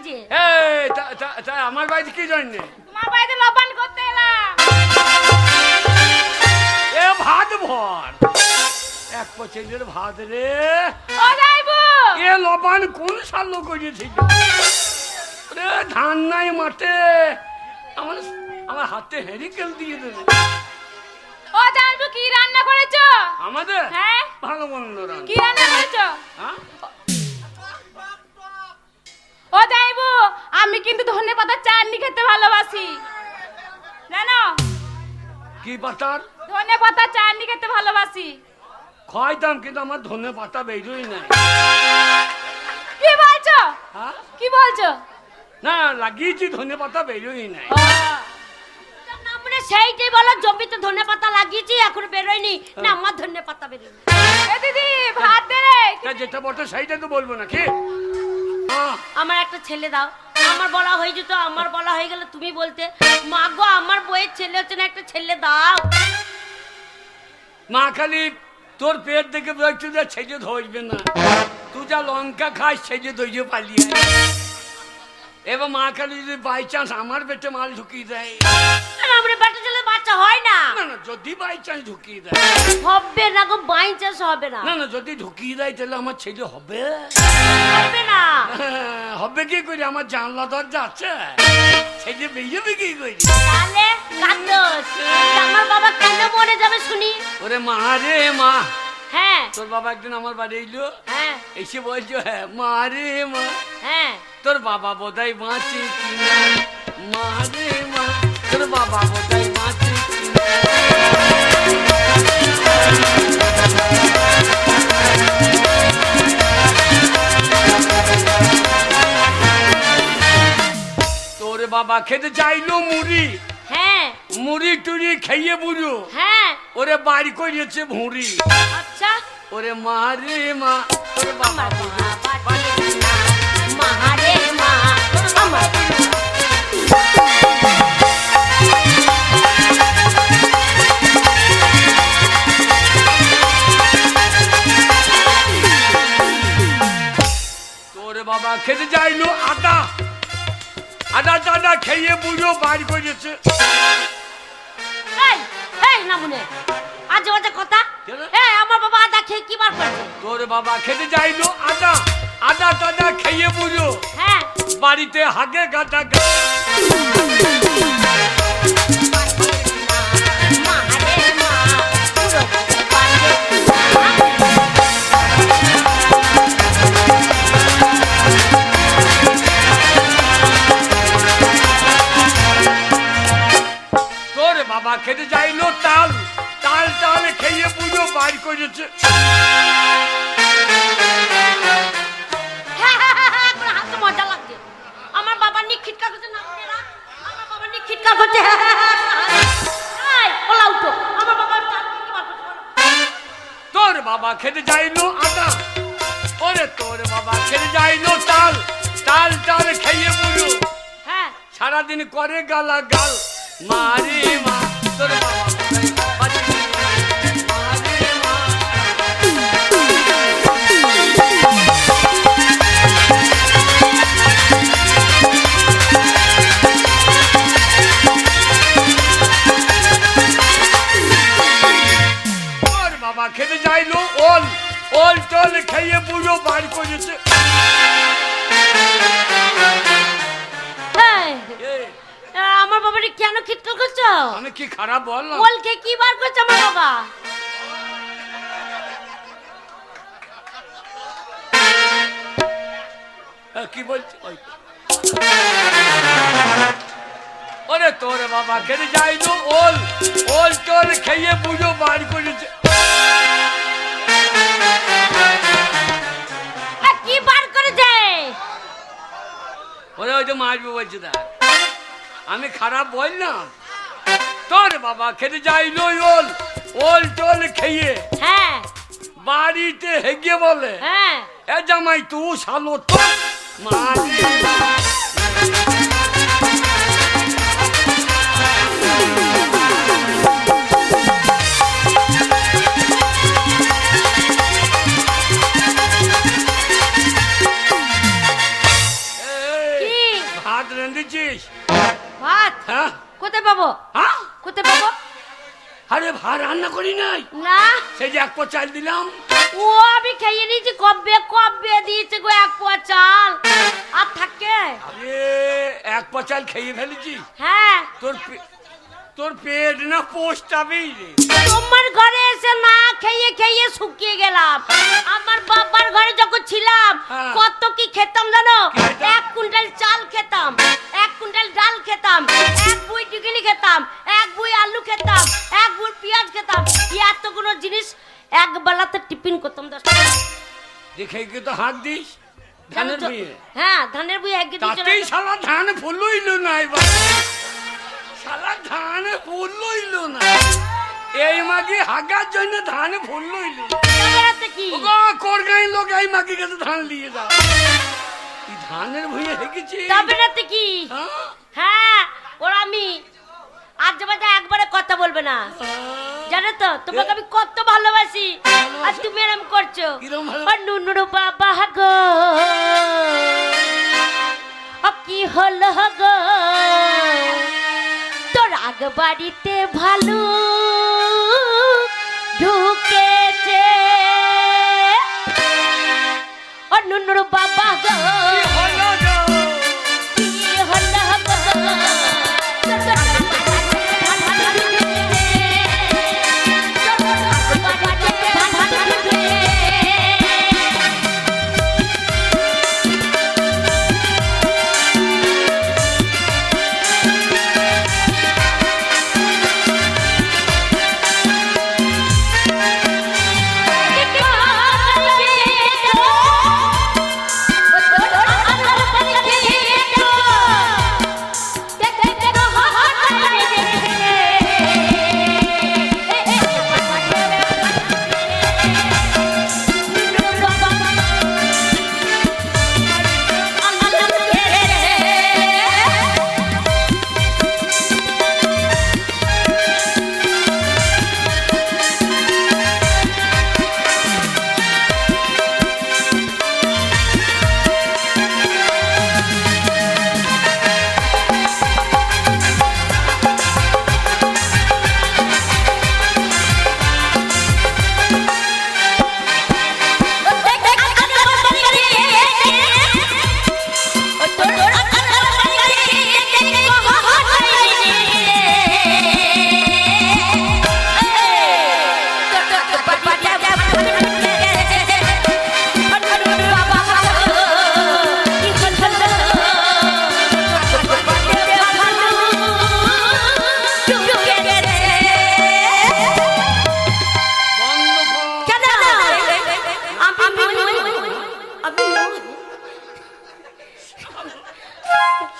যে এই তা আমার বাড়িতে কি জন্য? তোমার বাড়িতে লবণ করতে এলাম। এ ভাত ভর এক পচের ভাত রে। ও যাইবো এ লবণ কোন সালো করেছিল রে? ধান নাই মাঠে, আমার আমার হাতে হেরিকেল দিয়ে দেবে। ও যাইবো কি রান্না করেছো? আমাদের হ্যাঁ ভালো মন্দ রান্না। কি রান্না করেছো? হ্যাঁ? ও যাইবো আমি কিন্তু ধনেপাতার চাটনি খেতে ভালোবাসি জানো? কি পাতার? ধনেপাতার চাটনি খেতে ভালোবাসি। খাইতাম কিন্তু আমার ধনে পাতা বেরোই নাই। কি বলছো? হ্যাঁ? কি বলছো? না লাগিয়েছি ধনে পাতা বেরোই নাই। মানে সেইটাই বলো, জমিতে ধনেপাতা লাগিয়েছি এখন বেরোয়নি না, আমার ধনেপাতা বেরোয়নি। এ দিদি ভাত দে রে। তা যেটা বটে সেইটা তো বলবো নাকি? আমার একটা ছেলে দাও। আমার বলা হয়ে যেত, আমার বলা হয়ে গেলে তুমি বলতে মা গো আমার বইয়ের ছেলে হচ্ছে না, একটা ছেলে দাও। মা খালি তোর পেট দেখে বলছো যে ছেজে ধরবে না, তুই যা লঙ্কা খাস ছেজে ধৈর্য পালিয়ে আয়। এবার মা খালি যদি বাই চান্স আমার পেটে মাল ঢুকিয়ে দেয়, আমরা বাচ্চা ছেলে বাচ্চা হয় না। না না যদি বাই চান্স ঢুকিয়ে দেয়, হবে না গো, বাই চাষ হবে না। না না যদি ঢুকিয়ে দেয় তাহলে আমার ছেলে হবে। হবে না। হবে কি করে? আমার জানলা দরজা আছে, ছেলে বেরোবে কি করে? তাহলে কান্দোস আমার বাবা কেন মরে যাবে শুনি? ওরে মা রে মা, হ্যাঁ তোর বাবা একদিন আমার বাড়ি এলো, হ্যাঁ এসে বলছো হ্যাঁ মা রে মা, হ্যাঁ তোর বাবা বোধহয় বাঁচে কিনা, মা রে মা, তোর বাবা বোধহয় বাঁচে কিনা। তোর বাবা খেতে চাইলো মুড়ি, হ্যাঁ মুড়ি টুড়ি খেয়ে বুঝো হ্যাঁ। ওরে বাড়ি করিয়েছে ভুঁড়ি। আচ্ছা ওরে মা রে মা, তোর বাবা আমার বাবা মা রে মা আমার। তোর বাবা খেতে চাইলো আটা, আটা টাটা খেয়ে বুঝো বাড়ি করিয়েছে। এই এই না মনে আজ বাজে কথা। কেন? এই আমার বাবা আদা খেয়ে কি বার করেছে? তোর বাবা খেতে চাইলো আটা, আটা টাটা খেয়ে বুঝো হ্যাঁ বাড়িতে হাগে গাটা। মা রে মা পুরো পারে। তোর বাবা খেতে চাইলো তাল, তাল তাল খেয়ে বুঝো বাড়ি করেছে। এখন হাসতে মজা লাগছে। আমার বাবা নিয়ে খিটকা করছে না আপনারা? আমার বাবা নিয়ে খিটকা করছে। এই ওলা উঠো, আমার বাবা চাকরি কি বার করছে বলো? তোর বাবা খেতে চাইলো আটা, ওরে তোর বাবা খেতে চাইলো তাল, তাল তাল খেয়ে বুঝো হ্যাঁ সারাদিন করে গালা গাল। মা রে মা, তোর বাবা কোথায় বাঁচে কিনা, মা রে মা। তোর বাবা খেতে চাইলো ওল, ওল টোল খেয়ে বুঝো বাড়ি করেছে। এই, এই, আমার বাবারে কেন খিটকা করছো? আমি কি খারাপ বললাম? বল খেয়ে কি বার করছে আমার বাবা? কি বলছি? ওরে তোর বাবা খেতে যাইলো ওল, ওল টোল খেয়ে বুঝো বাড়ি করেছে। কি বার করেছে? ওরে ওই যে মারবে বলছে তা আমি খারাপ বললাম? তোর বাবা খেতে যাইলো ওল, ওল টোল খেয়ে হ্যাঁ বাড়িতে হেগে বলে হ্যাঁ এ জামাই তুই শালো তো মারি। কি দিস। ভাত হ্যাঁ কোথায় পাবো? হ্যাঁ কোথায় পাবো? আরে ভাত রান্না করি নাই, না সেই যে 1 পোয়া চাল দিলাম। ও আমি খেয়ে নিয়েছি, কবে কবে দিয়েছে গো 1 পোয়া চাল, আর থাকে? আরে 1 পোয়া চাল খেয়ে ফেলেছি। হ্যাঁ তোর পেট না পোস্টাবেই রে। তোমার ঘরে এসে না খেয়ে খেয়ে শুকিয়ে গেলাম। আমার বাবার ঘরে যখন ছিলাম হ্যাঁ। কত কি খেতাম জানো? কি খেতাম? 1 কুইন্টাল চাল খেতাম, 1 কুইন্টাল ডাল খেতাম, 1 বুই চিকেনি খেতাম, 1 বুই আলু খেতাম, 1 বুই পেঁয়াজ খেতাম। এতগুলো জিনিস এক বেলাতে টিফিন করতাম 10 টাকা। দেখে কি তো হাত দিস ধানের ভুঁয়ে। হ্যাঁ ধানের বুই এক কেজি তাতেই শালা ধান ফুলইল না এবার, শালা ধান ফুলইল না। এই মাগি হাগার জন্য ধান ফুলইল। কি ওগো কোরগাঁই লোক এই মাগি কাছে ধান নিয়ে যাও। তুই ধানের ভুঁয়ে হেগেছি। তবে রাতে কি? হ্যাঁ? হ্যাঁ ওরা আমি আজ বাজে একবারে কথা বলবে না, জানো তো? তোমাকে আমি কত ভালোবাসি, আর তুমি এরম করছো। কিরম ভালো? আর নুনুর বাবা গো, ও কি হলো গো, তোর আগ বাড়িতে ভালো ঢুকেছে। ও নুনুর বাবা গো, হলো গো। কি হলো গো,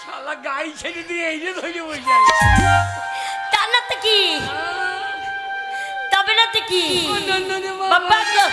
শালা গাই ছেড়ে দিয়ে এই যে ধরে বসে আছে। তার না তো কি, তবে না তো কি ও নন্দনে বাবা। বাবা গো,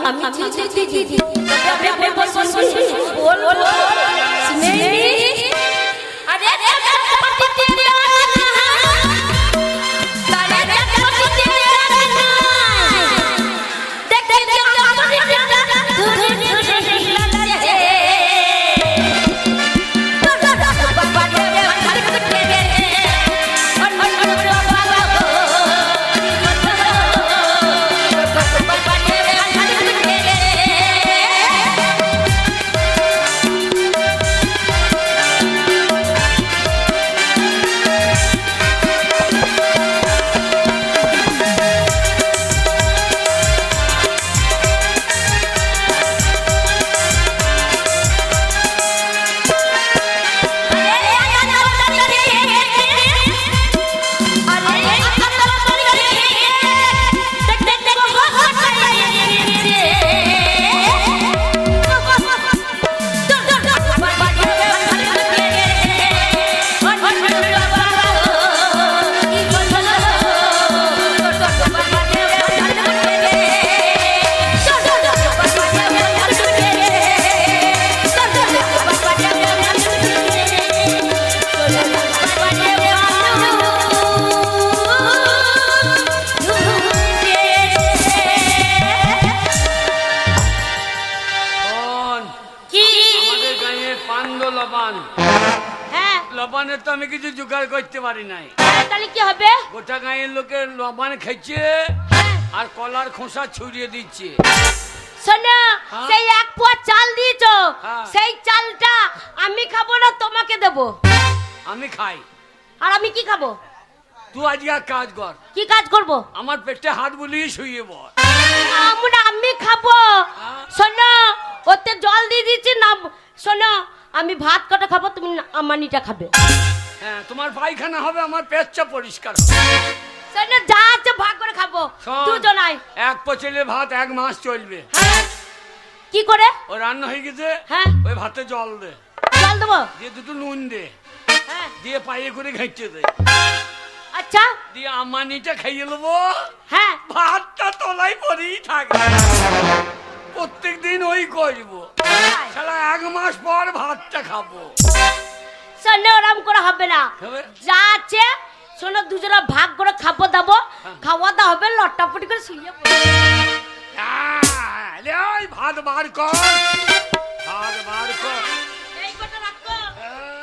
আমি চিঠি বল আরে লবণের তো আমি কিছু জোগাড় করতে পারি নাই। তাহলে কি হবে? গোটা গাঁয়ের লোকের লবণ খেয়েছে আর কলার খোসা ছড়িয়ে দিচ্ছে। শোনো, সেই এক পোয়া চাল দিয়েছো, হ্যাঁ। সেই চালটা আমি খাবো না তোমাকে দেবো। আমি খাই। আর আমি কি খাবো? তুই আজকে এক কাজ কর। কি কাজ করব? আমার পেটে হাত বুলিয়ে শুয়ে বল। আমি খাবো। হ্যাঁ। শোনো, ওতে জল দিয়ে দিচ্ছি না। শোনো, আমি ভাত কটা খাবো, তুমি আমানিটা খাবে। হ্যাঁ, তোমার পায়খানা হবে, আমার পেটটা পরিষ্কার হবে। শোনো, যা আছে ভাগ করে খাবো শোন, দুজনাই। এক পচেলে ভাত 1 মাস চলবে। হ্যাঁ। কি করে? ও রান্না হয়ে গেছে। হ্যাঁ। ওই ভাতে জল দে, জল দেবো, দিয়ে দুটো নুন দে, হ্যাঁ। দিয়ে পায়ে করে ঘেঁচে দে, আচ্ছা, দিয়ে আমানিটা খাইয়ে নেবো। হ্যাঁ। ভাতটা তলাই পরেই থাকে। প্রত্যেক দিন ওই করবো। শালা 1 মাস পর ভাতটা খাবো। শোনো, ওরম করে হবে না। হবে? যা আছে শোনো, দুজনা ভাগ করে খাবো দাবো। খাওয়া দাওয়া হবে, লট্টাপটি করে শুয়ে পড়বো। ওই ভাত বার কর, ভাত বার কর। এই কটা রাখো,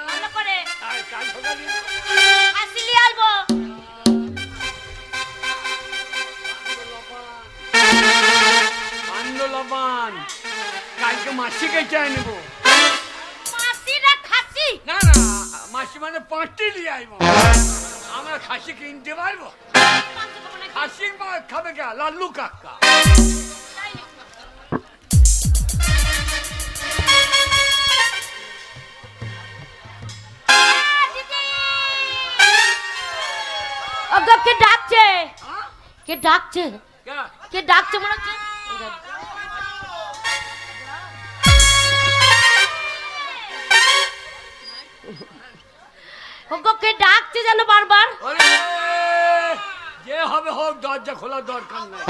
ভালো করে। আর কাল সকালে আসলি আসবো। আনলো লবণ, কালকে মাসি কেটে আনবো। মাসি না খাসি? না না, মাসি মানে 5টি নিয়ে আইব। আমরা খাসি কিনতে পারবো? খাসি খাবে কে? লাল্লু কাকা। কে ডাকছে? কে ডাকছে? কে? কে ডাকছে মনে হচ্ছে? কে ডাকছে যেন বারবার। ওরে, যে হবে হোক, দরজা খোলার দরকার নাই।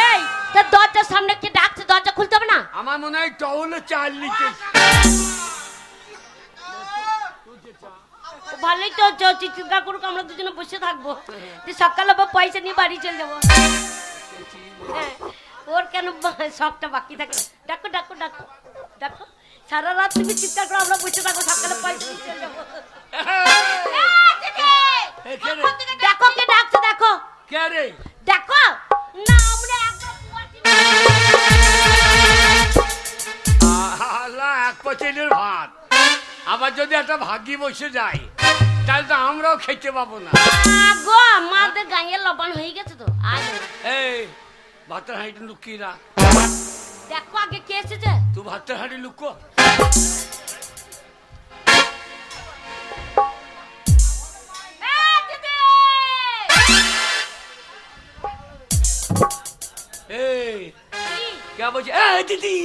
এই, তোর দরজার সামনে কে ডাকছে? দরজা খুলতে হবে না? আমার মনে হয় টউলে চাল নিতে। ভালোই তো, চিৎকার করুক, আমরা দুজনে বসে থাকবো। তুই সকালে বা পয়সা নিয়ে বাড়ি চলে যাবো। হ্যাঁ, ওর কেন শখটা বাকি থাকে? ডাকো ডাকো ডাকো ডাকো, সারা রাত তুমি চিৎকার করো, আমরা বসে থাকবো, সকালে পয়সা নিয়ে চলে যাবো। দেখো কে ডাকছে, দেখো। কে রে? দেখো না, আমরা একদম আল্লাহ, 1 পচেলের ভাত। আবার যদি একটা ভাগি বসে যায়, তাহলে তো আমরাও খেতে পাবো না। গো, আমাদের গাঁয়ের লবণ হয়ে গেছে তো। এই ভাতের হাঁড়িটা লুকিয়ে রাখ। দেখো আগে কে এসেছে। তুই ভাতের হাঁড়ি লুকো। এই কে বলছে? এই দিদি।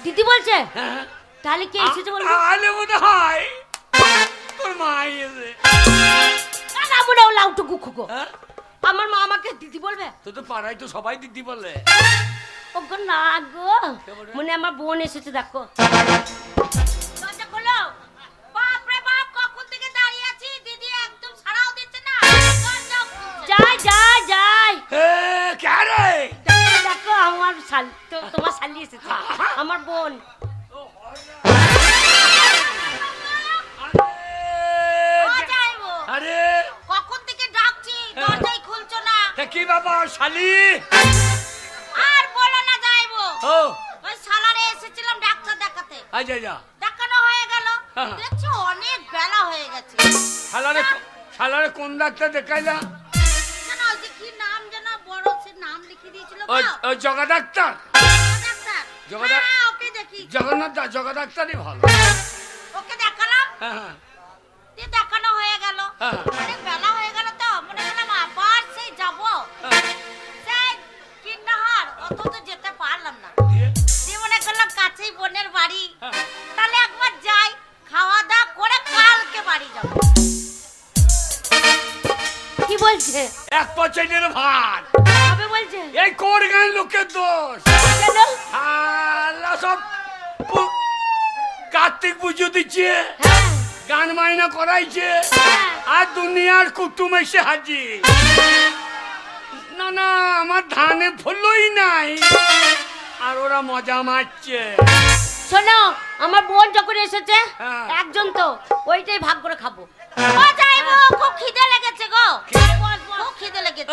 দিদি বলছে? হ্যাঁ, তাহলে কে এসেছে বলবো? আলে মনে হয় তোর মা এসে। না মনে হলো লাউটু গুখুকো। হ্যাঁ? আমার মা আমাকে দিদি বলবে? তো তো পাড়ায় তো সবাই দিদি বলে। ওগো না গো, মনে হয় আমার বোন এসেছে, দেখো। দরজা খোলো। বাপ রে বাপ, কখন থেকে দাঁড়িয়ে আছি, দিদি একদম সাড়াও দিচ্ছে না। যাই যাই যাই। এ কে রে? দেখো আমার তোমার শালি এসেছে, আমার বোন। আরে কখন থেকে ডাকছি, দরজাই খুলছো না। কি বাবা শালি? আর বলো না যাইবো। ও ওই শালারে এসেছিলাম ডাক্তার দেখাতে, আচ্ছা যা দেখানো হয়ে গেল, হ্যাঁ। দেখছি অনেক বেলা হয়ে গেছে। শালারে কোন ডাক্তার দেখাইলা? জানো যে কি নাম যেন, বড় সে নাম লিখে দিয়েছিল গো। ওই জগা ডাক্তার। ডাক্তার জগা হ্যাঁ, ওকে দেখি। জগন্নাথ জগা ডাক্তারই ভালো। ওকে দেখালাম, হ্যাঁ হ্যাঁ দিয়ে দেখানো হয়ে গেল, হ্যাঁ। অনেক বেলা হয়ে গেল, তো মনে করলাম আবার সেই যাবো, সেই কিন্নাহার, অত তো যেতে পারলাম না। দিয়ে? দিয়ে মনে করলাম কাছেই বোনের বাড়ি, হ্যাঁ। তাহলে একবার যাই, খাওয়া দাওয়া করে কালকে বাড়ি যাব। কি বলছে? এক পচেনের ভাত। কবে বলছে? এই কোর গান লোকের দোষ। কেন? আল্লাহ সব কার্তিক পুজো দিচ্ছে, হ্যাঁ, গান মাইনা করাইছে, হ্যাঁ। আর দুনিয়ার কুটুম এসে হাজির। না না, আমার ধানে ফলই নাই, আর ওরা মজা মারছে। শোনো, আমার বোন যখন এসেছে, হ্যাঁ। একজন তো ওইটাই ভাগ করে খাবো। ও যাইবো, খুব খিদে লেগেছে গো, খুব খিদে লেগেছে।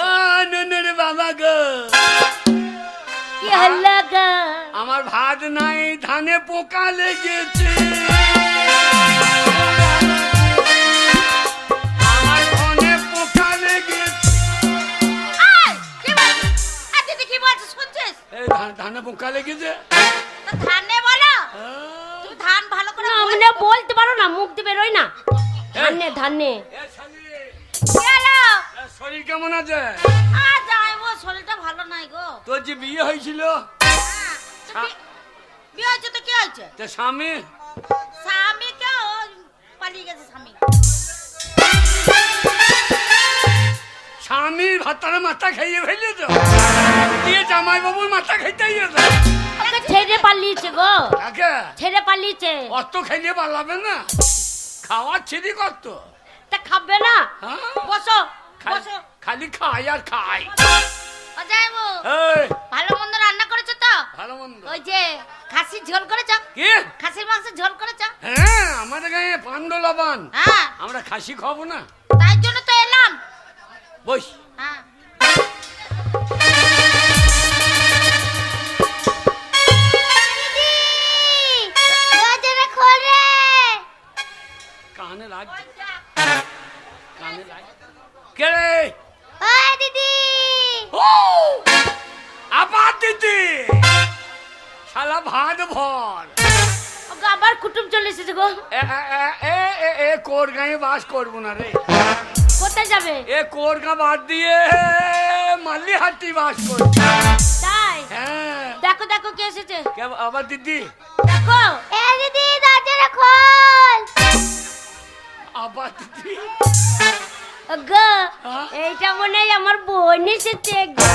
রে বাবা গো, কি হলো গো? আমার ভাত নাই, ধানে পোকা লেগেছে। আমার ধানে পোকা লেগেছে। আয়, কি বলছিস? আয়, দিদি কি বলছিস শুনছিস? এই ধানে পোকা লেগেছে। তো ধানে বলো, তুমি ধান ভালো করে মানে বলতে পারো না, মুখ দিয়ে বেরোয় না। ধানে ধানে এ শালি, কি হলো? এ শরীর কেমন আছে? আর যাইবো, শরীরটা ভালো নাই গো। তোর যে বিয়ে হয়েছিল, হ্যাঁ, তো বিয়ে হয়েছে তো কি হয়েছে? তো স্বামী স্বামী কেউ পালিয়ে গেছে, স্বামী। স্বামীর ভাতার মাথা খাইয়ে ফেলে তো, দিয়ে জামাই বাবুর মাথা খাইতে তো। ওকে ছেড়ে পালিয়েছে গো, কাকে? ছেড়ে পালিয়েছে। অত খাইয়ে পালাবে না, খাওয়ার ছিদি কত। তা খাবে না? হ্যাঁ? বসো খালি- বসো। খালি খাই আর খাই। ও যাইবো, এই ভালো মন্দ রান্না করেছো তো? ভালো মন্দ ওই যে খাসির ঝোল করেছো? কি? খাসির মাংসের ঝোল করেছো? হ্যাঁ, আমাদের গায়ে পান্ড লবণ, হ্যাঁ, আমরা খাসি খাবো না। তাই জন্য তো এলাম। বস। হ্যাঁ। কানে লাগছে, কানে লাগছে। কে রে? ও আবার দিদি, শালা ভাত ভর। ওকে আবার কুটুম চলে এসেছে গো। এ কোর গাঁয়ে বাস করবো না রে। কোথায় যাবে? এ কোর গা বাদ দিয়ে মালিহাটি বাস করবো। তাই? হ্যাঁ, দেখো দেখো কে এসেছে, আবার দিদি, দেখো। এ দিদি, দরজাটা খোল। আবার দিদি। গো, হ্যাঁ? এইটা মনে হয় আমার বোন এসেছে গো।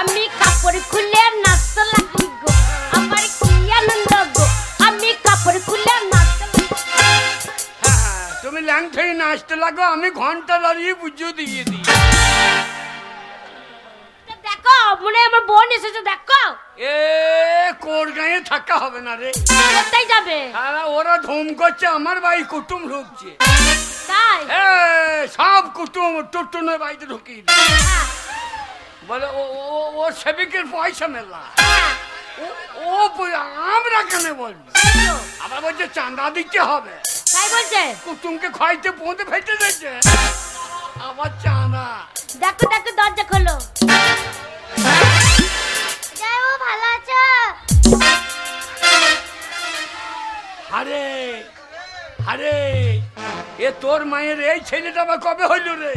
আমি কাপড় খুলে নাচতে লাগি গো, আমার কি আনন্দ গো, আমি কাপড় খুলে নাচতে লাগি। হ্যাঁ, তুমি ল্যাংঠেই নাচতে লাগো, আমি ঘন্টা দাঁড়িয়ে পুজো দিয়ে দিই। দেখো, মনে হয় আমার বোন এসেছে, দেখো। এ কোর গাঁয়ে থাকা হবে না রে। কোথায় যাবে? হ্যাঁ, ওরা ধুম করছে, আমার বাড়ি কুটুম ঢুকছে। তাই? সব কুটুম টুটুনের বাড়িতে ঢুকিয়ে দিই। হ্যাঁ, বলে ও সেবিকের পয়সা মেলা, হ্যাঁ। আমরা কেন বলবো? আবার বলছে চাঁদা দিতে হবে, তাই বলছে? কুটুমকে খাইতে পৌঁতে ফেটে দিচ্ছে, আবার চাঁদা। দেখো দেখো, দরজা খোলো। যাইবো, ভালো আছো? আরে আরে, এ তোর মায়ের এই ছেলেটা আবার কবে হইল রে?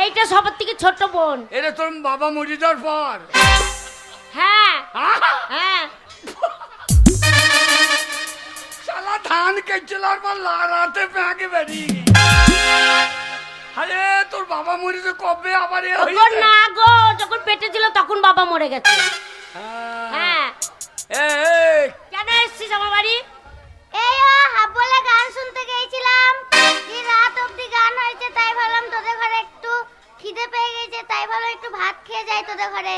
এইটা সবার থেকে ছোট বোন। এটা তোর বাবা মরে যাওয়ার পর? হ্যাঁ আহা! হ্যাঁ। শালা ধান কেচলার পর লাড়াতে প্যাঁকে বেরিয়ে। আরে তোর বাবা মরেছে কবে, আবার এ গো হইছে? না গো, যখন পেটে ছিল তখন বাবা মরে গেছে। হ্যাঁ, হ্যাঁ। খিদে পেয়ে গেছে, তাই ভালো একটু ভাত খেয়ে যাই তোদের ঘরে।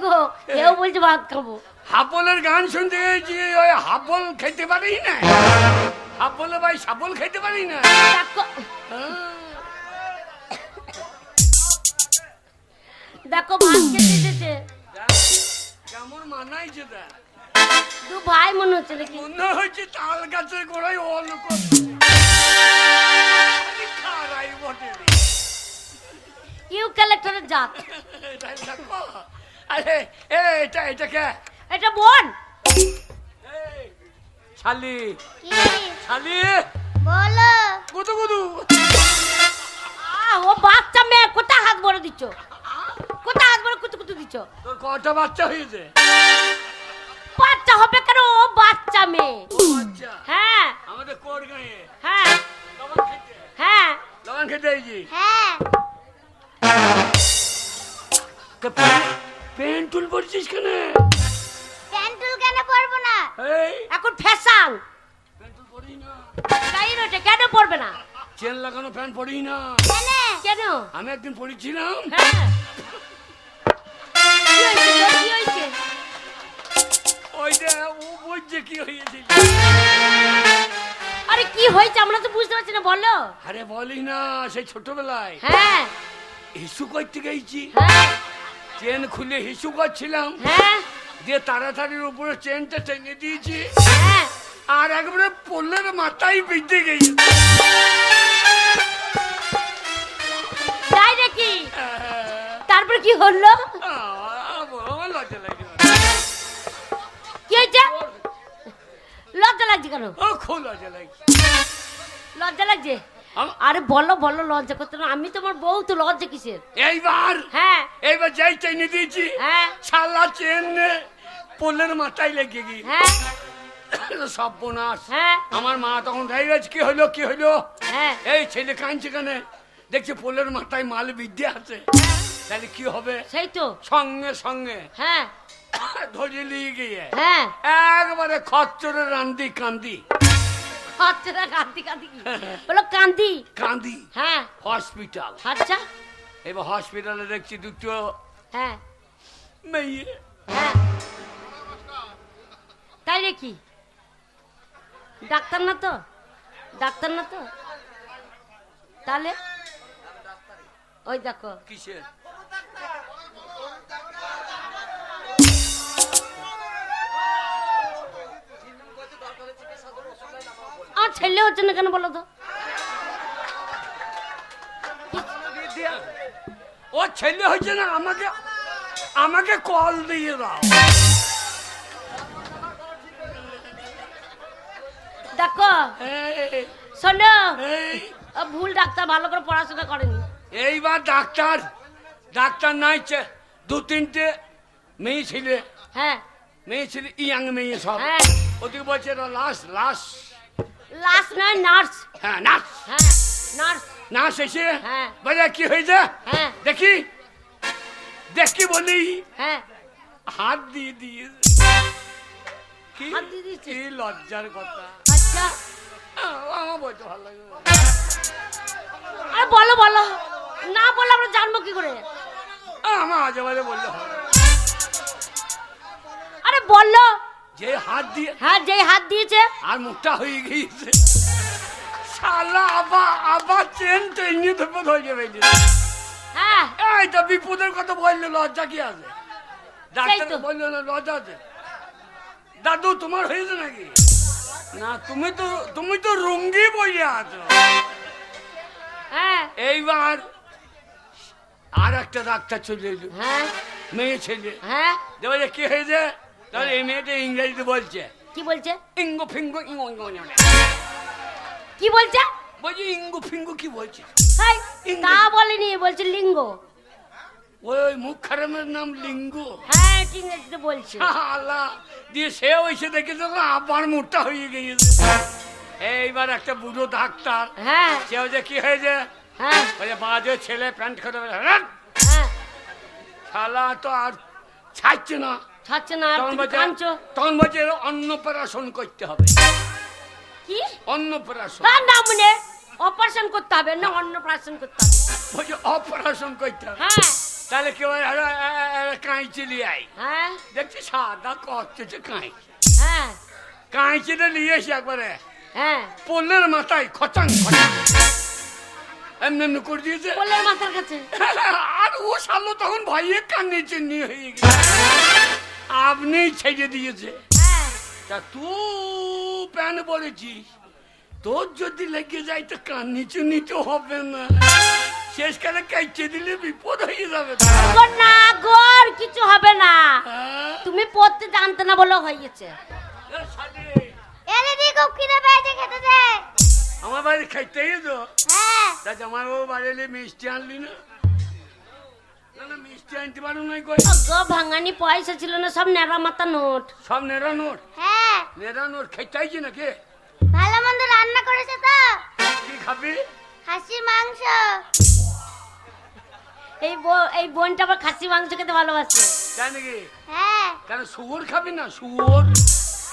গো কেউ বলছে ভাত খাবো। হাবলের গান শুনতে গেছি, ওই হাবল খেতে পারি না। হাবলে ভাই সাবল খেতে পারি না। দেখো দেখো ভাত খেতে এসেছে। কেমন মানাইছে তা? দু ভাই মনে হচ্ছে নাকি। মনে হচ্ছে তাল গাছের গোড়ায় অল্প খারাই বটে রে। ইউ কালেক্টরের জাত। এটাই দেখো। আরে এটা কে? এটা বোন। এই, শালি কি শালি বলো? গুদু গুদু। ও বাচ্চা মেয়ে, কোথায় হাত ভরে দিচ্ছ? কোথায় হাত ভরে কুতু কুতু দিচ্ছ? তোর কটা বাচ্চা হয়েছে? বাচ্চা হবে কেন? ও বাচ্চা মেয়ে। বাচ্চা হ্যাঁ আমাদের কোর গায়ে হ্যাঁ লবণ খেতে হ্যাঁ। লবণ খেতে আইছি। হ্যাঁ, পেন্টুল পড়ছিস কেন? প্যান্টুল কেন পরবো না? এই এখন ফ্যাশন পেন্টুল পড়ি না, তাই রয়েছে, কেন পড়বে না? চেন লাগানো প্যান্ট পড়ি না। কেন? কেন? আমি একদিন পড়েছিলাম। হ্যাঁ কি হয়েছে গো, কি হয়েছে? ওইটা ও বুঝছে কি হয়েছিল। আরে কি হয়েছে আমরা তো বুঝতে পারছি না, বলো। আরে বলি না, সেই ছোটবেলায় হ্যাঁ হিসু করতে গেছি, হ্যাঁ চেন খুলে হিসু করছিলাম, হ্যাঁ দিয়ে তাড়াতাড়ির উপরে চেনটা টেনে দিয়েছি, হ্যাঁ। আর একবারে পোলের মাথায় বিঁধে গেছে। তাই নাকি? তারপর কি হলো? আমার লজ্জা লাগে। কি হয়েছে? লজ্জা লাগছে কেন? ও খুব লজ্জা লাগে। লজ্জা লাগছে? আম- আরে বলো বলো, লজ্জা করতে না, আমি তোমার বউ, তো লজ্জা কিসের? এইবার হ্যাঁ এইবার যাই টেনে দিয়েছি, হ্যাঁ শালা চেন পোলের মাথায় লেগে গিয়ে হ্যাঁ সর্বনাশ। হ্যাঁ আমার মা তখন দাঁড়িয়ে কি হলো কি হলো, হ্যাঁ এই ছেলে কাঁদছে কেন? দেখছি পোলের মাথায় মাল বিদ্যে আছে, তাহলে কি হবে? সেই তো। সঙ্গে সঙ্গে হ্যাঁ ধরে নিয়ে গিয়ে হ্যাঁ। একবারে খচ্চরে রান্দি কান্দি আচ্ছা কান্দি কান্দি কি বলো? কান্দি কান্দি হ্যাঁ। হসপিটাল। আচ্ছা এবার হসপিটালে দেখছি দুটো হ্যাঁ মেয়ে। হ্যাঁ। তাই নাকি? ডাক্তার না তো? ডাক্তার না তো? তাহলে ওই দেখো কিসের? আমার ছেলে হচ্ছে না কেন বলো তো? ও ছেলে হয়েছে না, আমাকে আমাকে কল দিয়ে দাও। দেখো এই, শোনো, এই, ও ভুল ডাক্তার, ভালো করে পড়াশোনা করেনি। এইবার ডাক্তার ডাক্তার নাই, দু তিনটে মেয়ে ছিল, হ্যাঁ মেয়ে ছিল ইয়াং মেয়ে সব। হ্যাঁ। ওদিকে বলছে লাশ লাশ। লাস্ট নয়, নার্স। হ্যাঁ নার্স। হ্যাঁ নার্স। নার্স এসে হ্যাঁ। বলে কি হয়েছে? হ্যাঁ দেখি দেখি বলি হ্যাঁ। হাত দিয়ে দিয়ে কি হাত দিয়ে দিয়েছে? কি লজ্জার কথা। আচ্ছা আমার বলতে ভালো লাগে। আরে বলো বলো, না বলে আমরা জানবো কি করে? আমার আজে বাজে বললে হবে। আরে বললো যে হাত দিয়ে হ্যাঁ, যেই হাত দিয়েছে আর মুখটা হয়ে গিয়েছে, শালা আবার আবার চেন টেনে ধরে হয়ে যাবে। হ্যাঁ এই তো বিপদের কথা বললে লজ্জা কি আছে? ডাক্তার তো। বললো না লজ্জা আছে। দাদু তোমার হয়েছে নাকি? না, তুমি তো রঙ্গি বইয়ে আছো। হ্যাঁ এইবার আর একটা ডাক্তার চলে এলো, হ্যাঁ মেয়ে ছেলে। হ্যাঁ। বলে কি হয়েছে? তাহলে এই মেয়েটা ইংরেজিতে বলছে কি বলছে? ইঙ্গু ফিঙ্গু ইঙ্গু কি বলছে? বলছি ইঙ্গু ফিঙ্গু কি বলছে? হাই, ইংরেজি। তা বলেনি, বলছে লিঙ্গ। ওই মুখ খারাপের নাম লিঙ্গু। হ্যাঁ ঠিক আছে বলছে। আল্লাহ দিয়ে সে ওইসে দেখে তো আবার মুখটা হয়ে গিয়েছে। এইবার একটা বুড়ো ডাক্তার, হ্যাঁ সে যে কি হয়েছে? হ্যাঁ বলে বাজে ছেলে প্যান্ট খেতে হ্যাঁ। শালা তো আর ছাড়ছে না। ছাড়ছে না, আর তখন তুমি বলছে কাঁদছো। তখন বলছে অন্নপ্রাশন করতে হবে। কি? অন্নপ্রাশন তার নাম মনে অপারেশন করতে হবে না অন্নপ্রাশন করতে হবে? বলছি অপারেশন করতে হবে। হ্যাঁ তাহলে কেউ কাঁচি নিয়ে আই, হ্যাঁ দেখছি সাদা করতেছে কাঁচি, হ্যাঁ কাঁচিটা নিয়ে এসে একবারে হ্যাঁ পোলের মাথায় খচাং খচাং এমনি এমনি করে দিয়েছে। পোলের মাথার কাছে। আর ও সালো তখন ভয়ে কান্নি চিন্নি হয়ে গেছে, আপনি ছেড়ে দিয়েছে। হ্যাঁ তা তুই প্যান বলেছিস, তোর যদি লেগে যায় তো কান্নি চুনি তো হবে না, শেষকালে কেচে দিলে বিপদ হয়ে যাবে। গো না গো আর কিছু হবে না, হ্যাঁ? তুমি পড়তে জানতে না বলে হয়ে গেছে। এ শালি, এ দিদি খুব খিদে পেয়েছে, খেতে দে। আমার বাড়ি খাইতেই তো। হ্যাঁ তা জামাই বাবু বাড়ি এলে মিষ্টি আনলি না? না না মিষ্টি আনতে পারো নাই কই? গো ভাঙানি পয়সা ছিল না, সব নেড়া মাথা নোট। সব নেড়া নোট, হ্যাঁ নেড়া নোট খাইতেইছি নাকি? ভালো মন্দ রান্না করেছে তো। কি খাবি? খাসির মাংস। এই বোনটা আবার খাসি মাংস খেতে ভালোবাসে। তাই নাকি? হ্যাঁ কেন শুয়োর খাবি না? শুয়োর,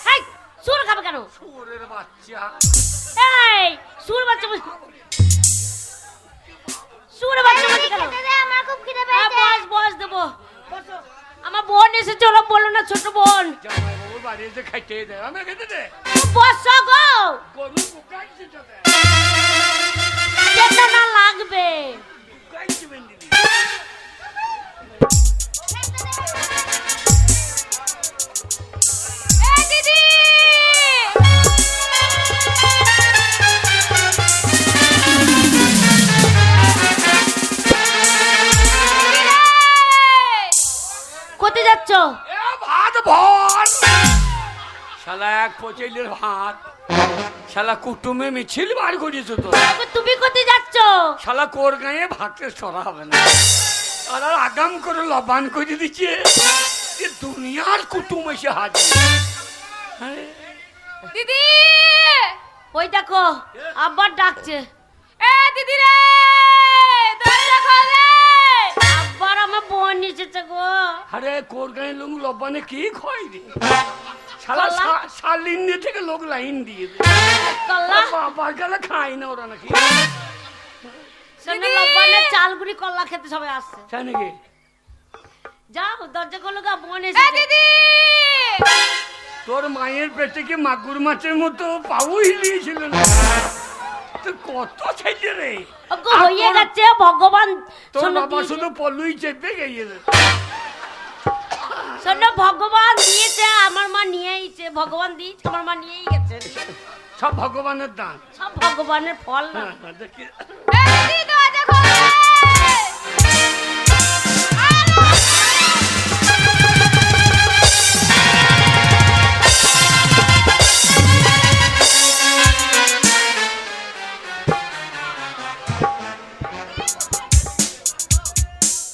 হেই, সুর খাবে কেন? শুয়োরের বাচ্চা। এই সুর বাচ্চা সুর বাচ্চা বলছে কেন? খেতে দে, আমার খুব খিদে হ্যাঁ, পেয়েছে। বস বস দেবো। বসো। আমার বোন এসেছে, ওরা বলো না ছোট বোন। জামাই বাবু বাড়ি এসে খাইতে দে, আমি খেতে দে। বসো গো, গরু বুকাইছে তোকে, খেতে না লাগবে। বুকাইছে বেন্দি। এ দিদি কোথায় যাচ্ছ? এ ভাত ভর, শালা এক পচেলের ভাত, শালা কুটুমে মিছিল বার করিয়েছো তো। গো, তুমি কোথায় যাচ্ছ? শালা কোর গায়ে ভাতের সরা হবে না, আর আগাম করে লবান করে দিচ্ছে, এ দুনিয়ার কুটুম এসে হাজির। হ্যাঁ, দিদি ওই দেখো আবার ডাকছে। এ দিদি রে দরজা খোল রে। আবার আমার বোন এসেছে গো। আরে কোর গায়ে লোক লবানে কি খয় রে, শালা কলা? শালিন্দি থেকে লোক লাইন দিয়ে দে, কল্লা বাবার গেলে খায় না ওরা নাকি। সামনে লবণের চালগুড়ি কল্লা খেতে সবাই আসছে। তাই নাকি? যাও দরজা খোলো গা, বোন এ এসেছে। দিদি তোর মায়ের পেটে কি মাগুর মাছের মতো পাউ হিলিয়েছিল না? তো কত ছেলে রে, ওগো হয়ে গেছে ভগবান। তোর শোনো বাবা দিয়েছে। শুধু পলুই চেপে গিয়েছে। শোনো ভগবান দিয়েছে, আমার মা নিয়েইছে। ভগবান দিয়েছে, আমার মা নিয়েই গেছে। সব ভগবানের দান। সব ভগবানের ফল না। হ্যাঁ, দেখি এ দিদি দরজা খোল রে।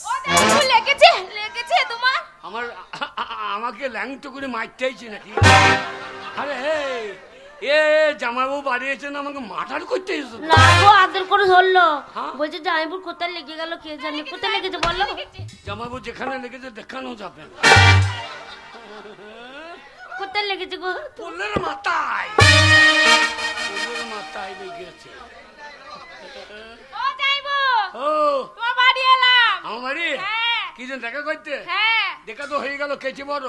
ও দেখো লেগেছে লেগেছে তোমার। আমাকে ল্যাংটো করে মারতেইছে নাকি? আরে এ জামাইবাবু বাড়ি এসে না আমাকে মার্ডার করতে এসেছে। না গো আদর করে ধরলো। হ্যাঁ? বলছে জামাইবুর কোথায় লেগে গেল কে জানে, কোথায় লেগেছে বলো। জামাইবাবু যেখানে লেগেছে দেখানো যাবে না। কোথায় লেগেছে গো? পোলের মাথায়, পোলের মাথায় লেগেছে। ও যাইবো ও তোমার বাড়ি এলাম। আমার বাড়ি হ্যাঁ কি যেন দেখা করতে? হ্যাঁ দেখা তো হয়ে গেল, কেটে বড়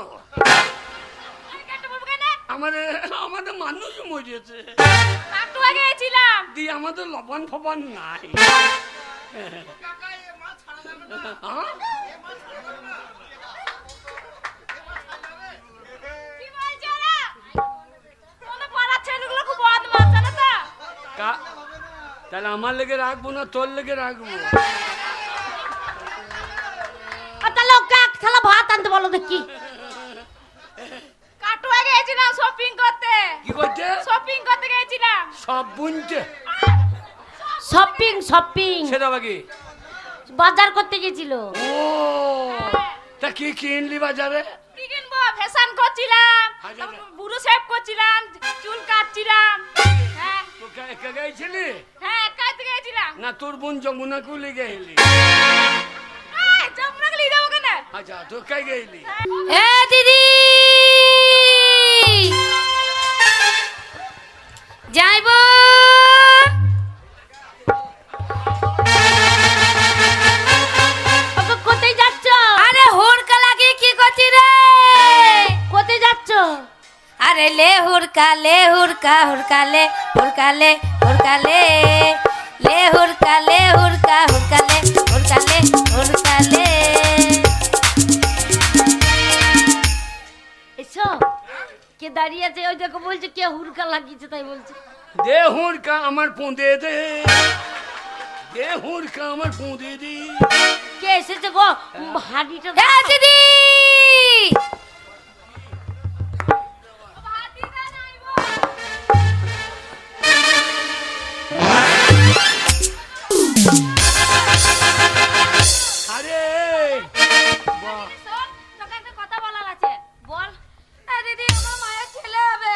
আমি কেটে বলবো কেন? আমাদের আমাদের মানুষ মরিয়েছে, একটু আগে গেছিলাম। দিয়ে আমাদের লবণ ফবন নাই। হ্যাঁ? কি বলছো ওরা? তোমাদের পাড়ার ছেলেগুলো খুব বদমাশ জানো তো? তাহলে আমার লেগে রাখবো না তোর লেগে রাখবো? আর তাহলে ওকে এক থালা ভাত আনতে বলো দেখি। কাটুয়া গেছিলাম শপিং করতে। কি করতে? শপিং করতে গেছিলাম। সব বুনতে শপিং শপিং সেটা বাকি। বাজার করতে গেছিল। ও তা কি কিনলি বাজারে? কি কিনবো? ফ্যাশন করছিলাম, আচ্ছা, আচ্ছা। বুড়ো শেভ করছিলাম, চুল কাটছিলাম। হ্যাঁ তো একা গেছিলি হ্যাঁ কাটতে গেছিলাম। না তোর বোন যমুনাকে লেগে এলি? যমুনাকে নিয়ে যাবো কেন? আচ্ছা তো কে গেলি? এ দিদি যাইবো। আরে লে হুরকা হুরকা লে হুরকা লে হুরকা লে হুরকা লে এসো কে দাঁড়িয়ে আছে ওই দেখো বলছে কে হুরকা লাগিয়েছে তাই বলছে দে হুড়কা আমার পুঁদে দে, দে হুড়কা আমার পুঁদে দে। কে এসেছে গো হাড়িটা হ্যাঁ দিদি আরে বাহ, তোকে একটা কথা বলার আছে বল দিদি আমার মায়ের ছেলে হবে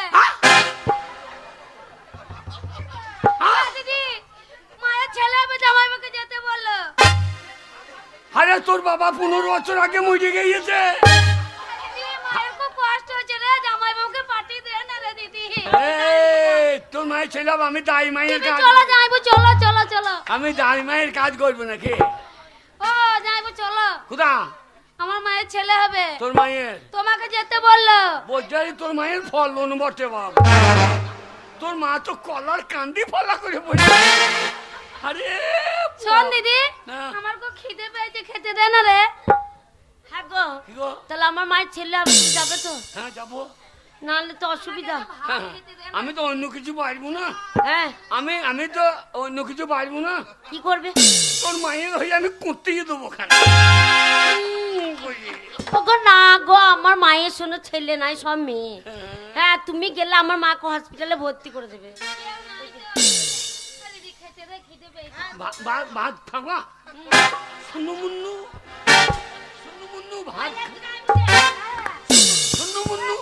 দিদি মায়ের ছেলে হবে জামাইবাবুকে যেতে বললো আরে তোর বাবা 15 বছর আগে মরে গিয়েছে। দিদি মায়ের খুব কষ্ট হচ্ছে রে জামাইবাবুকে পাঠিয়ে দে না রে দিদি এই, তোর মায়ের ছিলাম আমি দাই মায়ের দিদি কাজ, চলো যাইবো চলো চলো চলো আমি দাই মায়ের কাজ করবো নাকি? ও যাইবো চলো খুদা আমার মায়ের ছেলে হবে তোর মায়ের তোমাকে যেতে বললো বোঝাই তোর মায়ের ফলন বটে বাবা। তোর মা তো কলার কান্দি ফলা করে বসে। আরে শোন দিদি না। আমার খুব খিদে পেয়েছে খেতে দে না রে হ্যাঁ গো কি গো? তাহলে আমার মায়ের ছেলে হবে যাবে তো হ্যাঁ যাবো। নাহলে তো অসুবিধা হ্যাঁ, আমি তো অন্য কিছু পারবো না, হ্যাঁ আমি তো অন্য কিছু পারবো না। কি করবে তোর মায়ের হয়ে আমি কুঁতিয়ে দেবো খান। ওগো না গো আমার মায়ের শোনো ছেলে নাই সব মেয়ে হ্যাঁ তুমি গেলে আমার মাকে হসপিটালে ভর্তি করে দেবে ভাত খাবা? শুনু মুন্নু, শুনু মুন্নু ভাত, শুনু মুন্নু,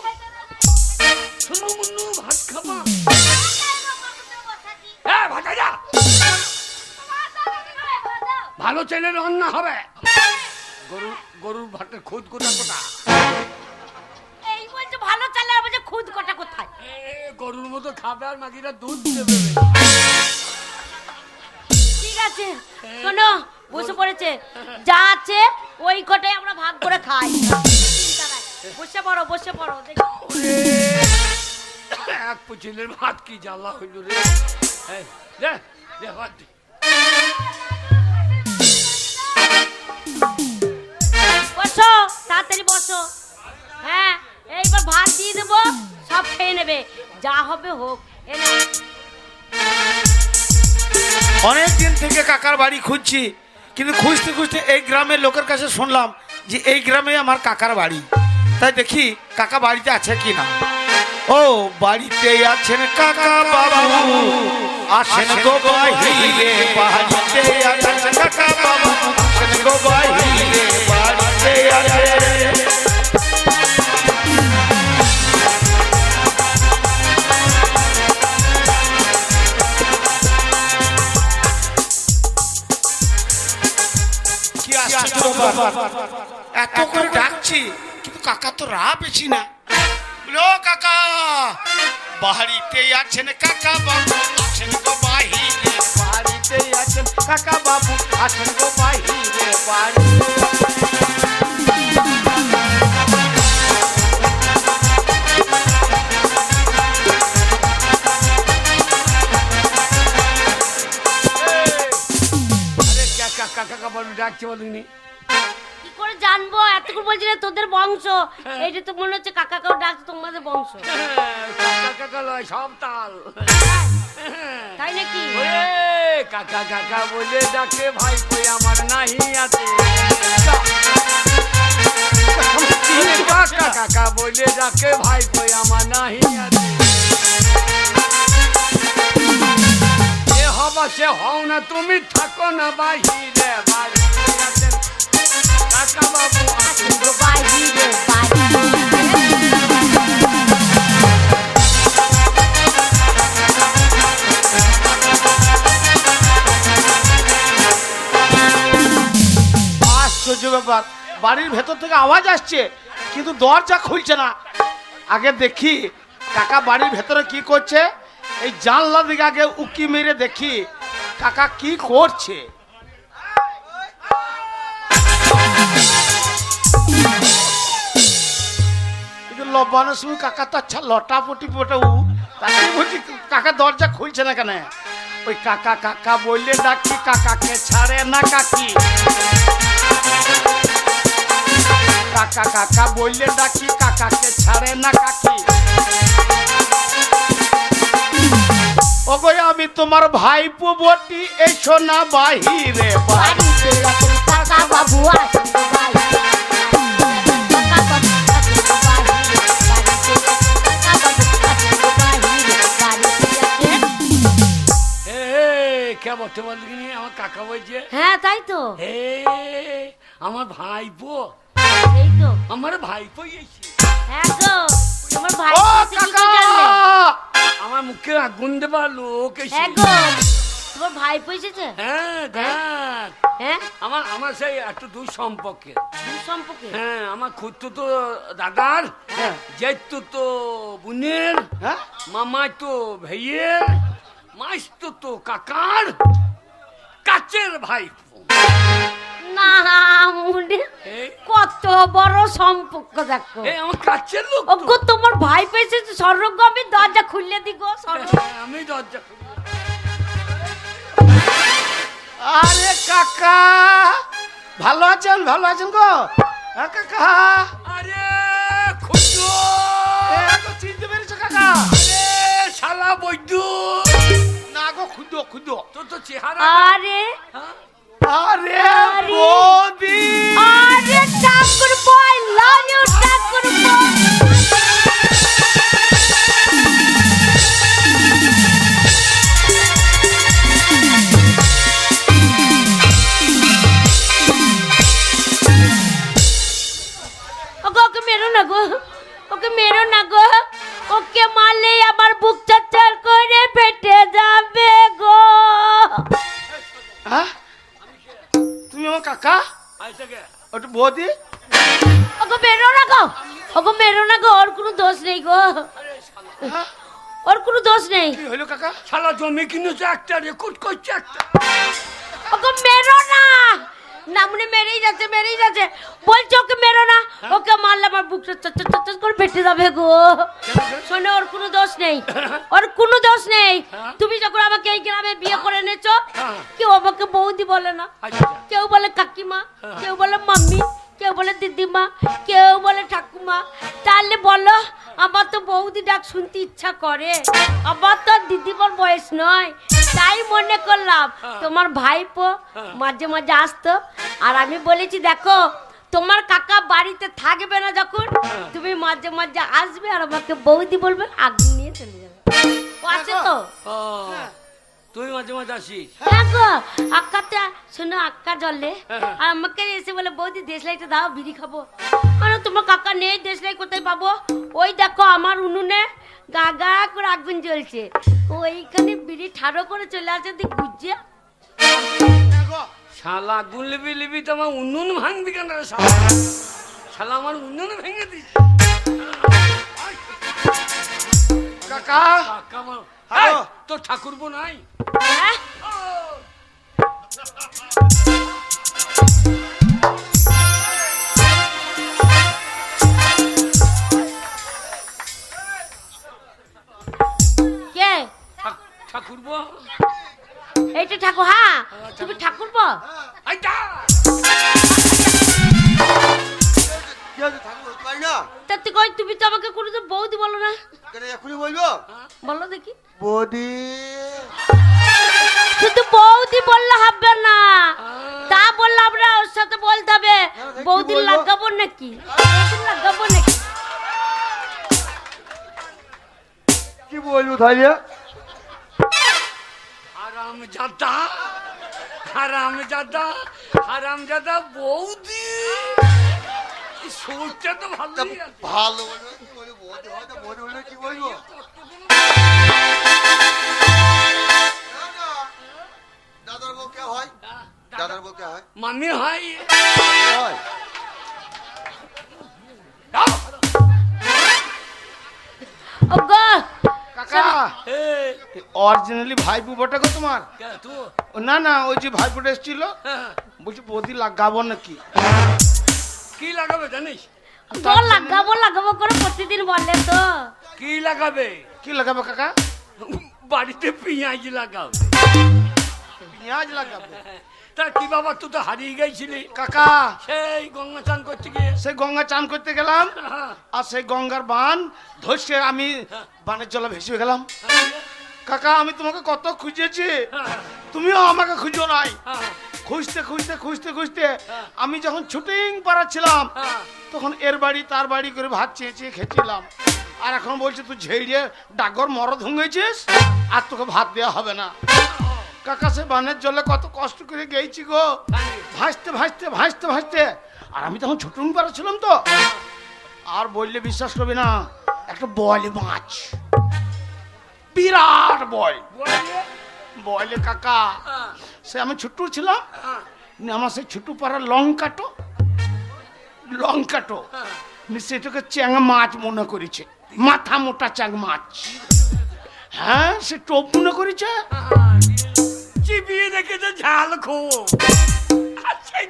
শুনু মুন্নু ভাত খাবা? হ্যাঁ ভাতা যা, ভালো ছেলে রান্না হবে। গরুর ভাতের খুদ কোটা কোটা, এই বলছে ভালো চালে আর বলছে খুদ কটা কোথায় গরুর মতো খাবে আর মাগিরা দুধ দেবে। ঠিক আছে শোনো বসে পড়েছে যা আছে ওই কটাই আমরা ভাগ করে খাই চিন্তা নাই। বসে পড়ো দেখি। এক পুচিলের ভাত কি জ্বালা হইল রে। এই, দে দে ভাত দে। বসো তাড়াতাড়ি বসো হ্যাঁ এইবার ভাত দিয়ে দেবো সব খেয়ে নেবে যা হবে হোক এনে অনেক দিন থেকে কাকার বাড়ি খুঁজছি, কিন্তু খুঁজতে খুঁজতে এই গ্রামের লোকের কাছে শুনলাম যে এই গ্রামে আমার কাকার বাড়ি। তাই দেখি কাকা বাড়িতে আছে কি না। ও বাড়িতে আছেন কাকা বাবু, আসেন গো বাহিরে, বাড়িতে আছেন কাকা বাবু, আসেন গো বাহিরে, বাড়িতে আছেন। এত করে ডাকছি কিন্তু কাকা তো রা পেছি না। ও কাকা বাড়িতে আছেন কাকা বাবু, আসেন গো বাহিরে, বাড়িতে আছেন কাকা বাবু, আসেন গো বাহিরে, বাড়ি। কাকা বল ডাকছে বলিনি কি করে জানবো এতক্ষণ বলছি না তোদের বংশ এইটা তো মনে হচ্ছে কাকা কাউ ডাকছে তোমাদের বংশ কাকা লয় সব তাল। তাই নাকি ওরে কাকা কাকা বলে ডাকে ভাই কই আমার নাহি আছে। কাকা কাকা বলে ডাকে ভাই কই আমার নাহি আছে। এ হবা সে হও না তুমি থাকো না বাহিরে, বাড়িতে আছেন কাকা বাবু, আসেন গো বাহিরে আশ্চর্য ব্যাপার, বাড়ির ভেতর থেকে আওয়াজ আসছে কিন্তু দরজা খুলছে না। আগে দেখি কাকা বাড়ির ভেতরে কি করছে। এই জানলা দিকে আগে উকি মেরে দেখি কাকা কি করছে। কিন্তু লবানোর সময় কাকা তো আচ্ছা লটাপটি পটাও তাকে বলছি কাকা দরজা খুলছে না কেন? ওই কাকা কাকা বললে ডাকি, কাকাকে ছাড়ে না কাকি। কাকা কাকা বললে ডাকি, কাকাকে ছাড়ে না কাকি। ওগো আমি তোমার ভাইপো বটি, এসো না বাহিরে বাড়ি। বাড়িতে যখন কাকা বাবু আসেন গো ভাই, কাকা বাবু আসেন গো বাহিরে, বাড়িতে যখন কাকা বাবু আসেন গো বাহিরে, বাড়িতে আসেন। এ কে বলতে বললি কি আমার কাকা বলছে? হ্যাঁ তাই তো, হে আমার ভাইপো, এই তো। আমার ভাইপো এসে হ্যাঁ গো, তোমার ভাই ও এসে কি কাকা! করে জানলে? আমার মুখে আগুন দেবার লোক এসে। হ্যাঁ গো, তোমার ভাই এসেছে? হ্যাঁ দেখ, হ্যাঁ, আমার সেই একটু দূর সম্পর্কে। দূর সম্পর্কে? হ্যাঁ আমার খুঁড়তো তো দাদার, হ্যাঁ। জেঠতো তো বোনের, হ্যাঁ? মামা তো ভাইয়ের, মাইতো তো কাকার কাচের ভাই। না মুন্ডে, এই কত বড় সম্পর্ক দেখো। এই আমার কাছের লোক তো। ওগো তোমার ভাই এসেছে, স্বর্গ আমি দরজা খুলে দিগো, স্বর্গ। হ্যাঁ, আমি দরজা খুলি। আরে কাকা ভালো আছেন? ভালো আছেন গো? হ্যাঁ কাকা। আরে খুঁজো, এ, তো চিনতে পেরেছো কাকা? আরে শালা বৈদ্য, না গো খুদো খুদো। তোর তো চেহারা। আরে হ্যাঁ? আরে আরে। বৌদি, আরে ঠাকুর বয়, লাভ ইউ ঠাকুর বয়। ওকে মেরো না গো, ওকে মেরো না গো, ওকে মারলে আমার বুক চচ্চর করে ফেটে যাবে গো। হ্যাঁ তুমি আমার কাকা? আইসা কে? ওটা বৌদি? ওকে মেরো না গো, ওকে মেরো না গো, ওর কোনো দোষ নেই গো, হ্যাঁ? ওর কোনো দোষ নেই। কি হইলো কাকা? শালা জমি কিনেছে একটা, রেকর্ড করছে একটা। ওকে মেরো না, নামনে মেরেই যাচ্ছে, মেরেই যাচ্ছে, বলছে ওকে মেরো না, ওকে মারলে আমার বুক চচ্চর করে ফেটে যাবে গো। শোনো, ওর কোনো দোষ নেই, ওর কোনো দোষ নেই। তুমি যখন আমাকে এই গ্রামে বিয়ে করে এনেছো, কেউ আমাকে বৌদি বলে না, আচ্ছা কেউ বলে কাকিমা, কেউ বলে মাম্মি, কেউ বলে দিদিমা, কেউ বলে ঠাকুমা। তাহলে বলো, আমার তো বৌদি ডাক শুনতে ইচ্ছা করে, আমার তো দিদিমার বয়স নয়, তাই মনে করলাম তোমার ভাইপো মাঝে মাঝে আসতো। আর আমি বলেছি দেখো, তোমার কাকা বাড়িতে থাকবে না যখন, তুমি মাঝে মাঝে আসবে আর আমাকে বৌদি বলবে, আগুন নিয়ে চলে যাবে। ও আছে তো? ও, তুই মাঝে মাঝে আসিস? দেখো আক্কাতে শোনো, আক্কা জলে আর আমাকে এসে বলে বৌদি দেশলাইটা দাও, বিড়ি খাবো। মানে তোমার কাকা নেই, দেশলাই কোথায় পাবো? ওই দেখো আমার উনুনে গা গা করে আগুন জ্বলছে, ওইখানে বিড়ি ঠাড়ো করে চলে আসে, তুই বুঝছে। শালা আগুন লিবি লিবি তো আমার উনুন ভাঙবি কেন রে শালা? শালা আমার উনুন ভেঙে দিস। কাকা কাকা আমার- হ্যালো। এই, তোর ঠাকুরপো নাই? হ্যাঁ? কে? ঠাকুরপো? এইটা ঠাকুর? হ্যাঁ, তুমি ঠাকুর পো? আইটা! কি আছে ঠাকুর পাই না? তা তুই কই, তুমি তো আমাকে কোনো বৌদি বলো না, কেন এখনই বলবো? বলো দেখি। বৌদি শুধু বৌদি বললে হবে না, তা বললে আমরা ওর সাথে বলতে হবে, বৌদি বলবো? লাগাবো নাকি, বৌদি লাগাবো নাকি? কি বলবো তাহলে? হারামজাদা, হারামজাদা, হারামজাদা বৌদি। এই সোচটা তো ভালোই আছে। ভালো বলবো, কি বলবো? বৌদি হয়তো বৌদি বললে কি বলবো? না, না। দাদার বউ কে হয়? দাদার বউ কে হয়? মামি হয়। কে হয়? ওগো কাকা এই, অরিজিনালি ভাইপো বটে গো তোমার? কে তুই? ও, না না, ওই যে ভাইপোটা এসেছিল হ্যাঁ, বলছি বৌদি লাগাবো নাকি? কি লাগাবে জানিস? তো লাগাবো করে প্রতিদিন বললে তো। কি লাগাবে? কি লাগাবে কাকা? বাড়িতে পেঁয়াজ লাগাবে। পেঁয়াজ লাগাবে? তা কি বাবা, তুই তো হারিয়ে গেছিলি কাকা সেই গঙ্গা চান করতে গিয়ে। সেই গঙ্গা চান করতে গেলাম, হ্যাঁ, আর সেই গঙ্গার বান ধসে আমি বানের জলে ভেসে গেলাম। কাকা আমি তোমাকে কত খুঁজেছি, তুমিও আমাকে খুঁজো নাই। খুঁজতে খুঁজতে খুঁজতে খুঁজতে আমি যখন শুটিং পাড়াচ্ছিলাম, তখন এর বাড়ি তার বাড়ি করে ভাত চেয়ে চেয়ে খেয়েছিলাম। আর এখন বলছে তুই ঝেড়ে ডাগর মরদ হয়েছিস, আর তোকে ভাত দেওয়া হবে না। কাকা সে বানের জলে কত কষ্ট করে গেছি গো, ভাসতে ভাসতে ভাসতে ভাসতে। আর আমি তখন শুটিং পাড়াচ্ছিলাম তো, আর বললে বিশ্বাস করবি না, একটা বয়লে মাছ, বিরাট বয়লে কাকা। সে আমি ছোট্ট ছিলাম, আমার সেই ছোট্ট পাড়ার লঙ্কাটো সেটাকে চ্যাং মাছ মনে করেছে, মাথা মোটা চ্যাং মাছ। হ্যাঁ সে টোপ মনে করেছে, চিবিয়ে রেখেছে ঝাল খো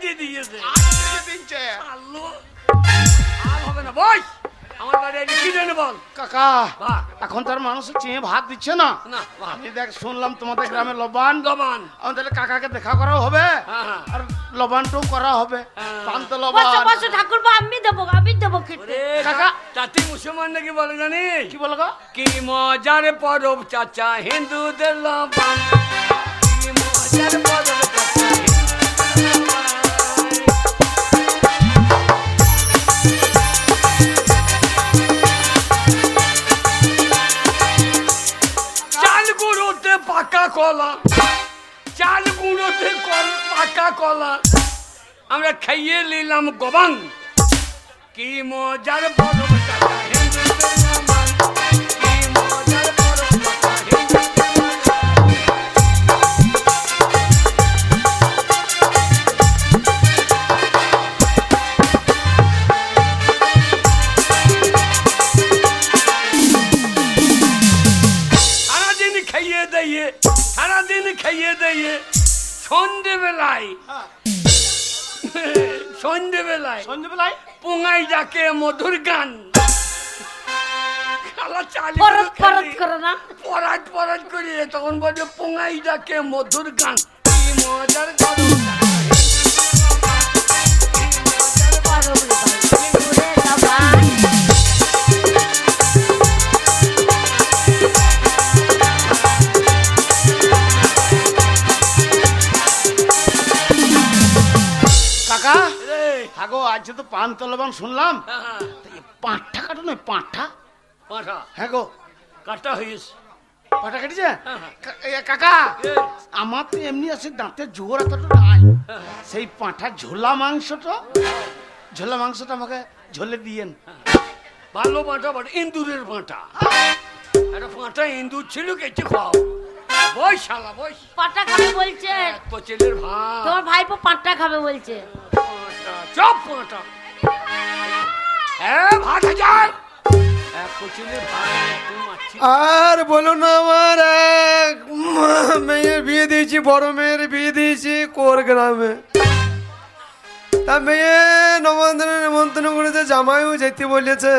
দিয়ে দিয়েছে। আল্লো, আর হবে না, বস আমার বাড়ি কি জানে বল। কাকা বাহ। এখন তার মানুষের চেয়ে ভাত দিচ্ছে না। না, বাহ। আমি দেখ শুনলাম তোমাদের গ্রামে লবান, লবান। আমাদের কাকাকে দেখা করাও হবে, হ্যাঁ। আর লবানটাও করা হবে। হ্যাঁ। পান্ত বসো লবান। বসো ঠাকুরপো, আমি দেবো খেতে। ওরে কাকা। চাচি মুসলমান নাকি বলে জানিস? কি বলো গো? কি মজার পরব চাচা হিন্দুদের লবান, কি মজার পরব চাচা হিন্দুদের লবান। চাল গুঁড়োতে পাকা কলা, চাল গুঁড়োতে পাকা কলা, আমরা খাইয়ে নিলাম গবাং। কি মজার পরব চাচা হিন্দুদের লবান, কি মজার পরব চাচা হিন্দুদের লবান। সারাদিন খাইয়ে দিয়ে সন্ধ্যেবেলায় সন্ধ্যেবেলায় পুঙাই ডাকে মধুর গান। খালা চালি পরত করো না। পরাট করে তখন বলছে পুঙাই ডাকে মধুর গান। কি মজার গরম কাকা রে। আগো আজ তো পান তলবান শুনলাম, হ্যাঁ, পাঁঠা কাটো নয় পাঁঠা। পাঁঠা হ্যাঁ গো, কাটা হয়েছে। পাঁঠা কেটেছে। হ্যাঁ। কাকা এ, আমার তো এমনি আছে দাঁতের জোর এতটা নাই, সেই পাঁঠা ঝোলা মাংসটা আমাকে ঝোলে দিয়েন। ভালো পাঁঠা বটে, ইন্দুরের পাঁঠা। একটা পাঁঠা ইন্দুর ছিল, কেটে খাও। বই শালা বই। পাটা খাবে বলছে, এক পচেলের ভাত। তোমার ভাইপো পাটা খাবে বলছে। পাঁঠা, চপ পাঁঠা। হ্যাঁ ভাত যায়। এক পচেলের ভাত, তুই মাছি। আর বলো না, আমার এক মেয়ের বিয়ে দিয়েছি, বড় মেয়ের বিয়ে দিয়েছি কোর গ্রামে। তা মেয়ে নিমন্ত্রণ করেছে, জামাইও যেতে বলেছে।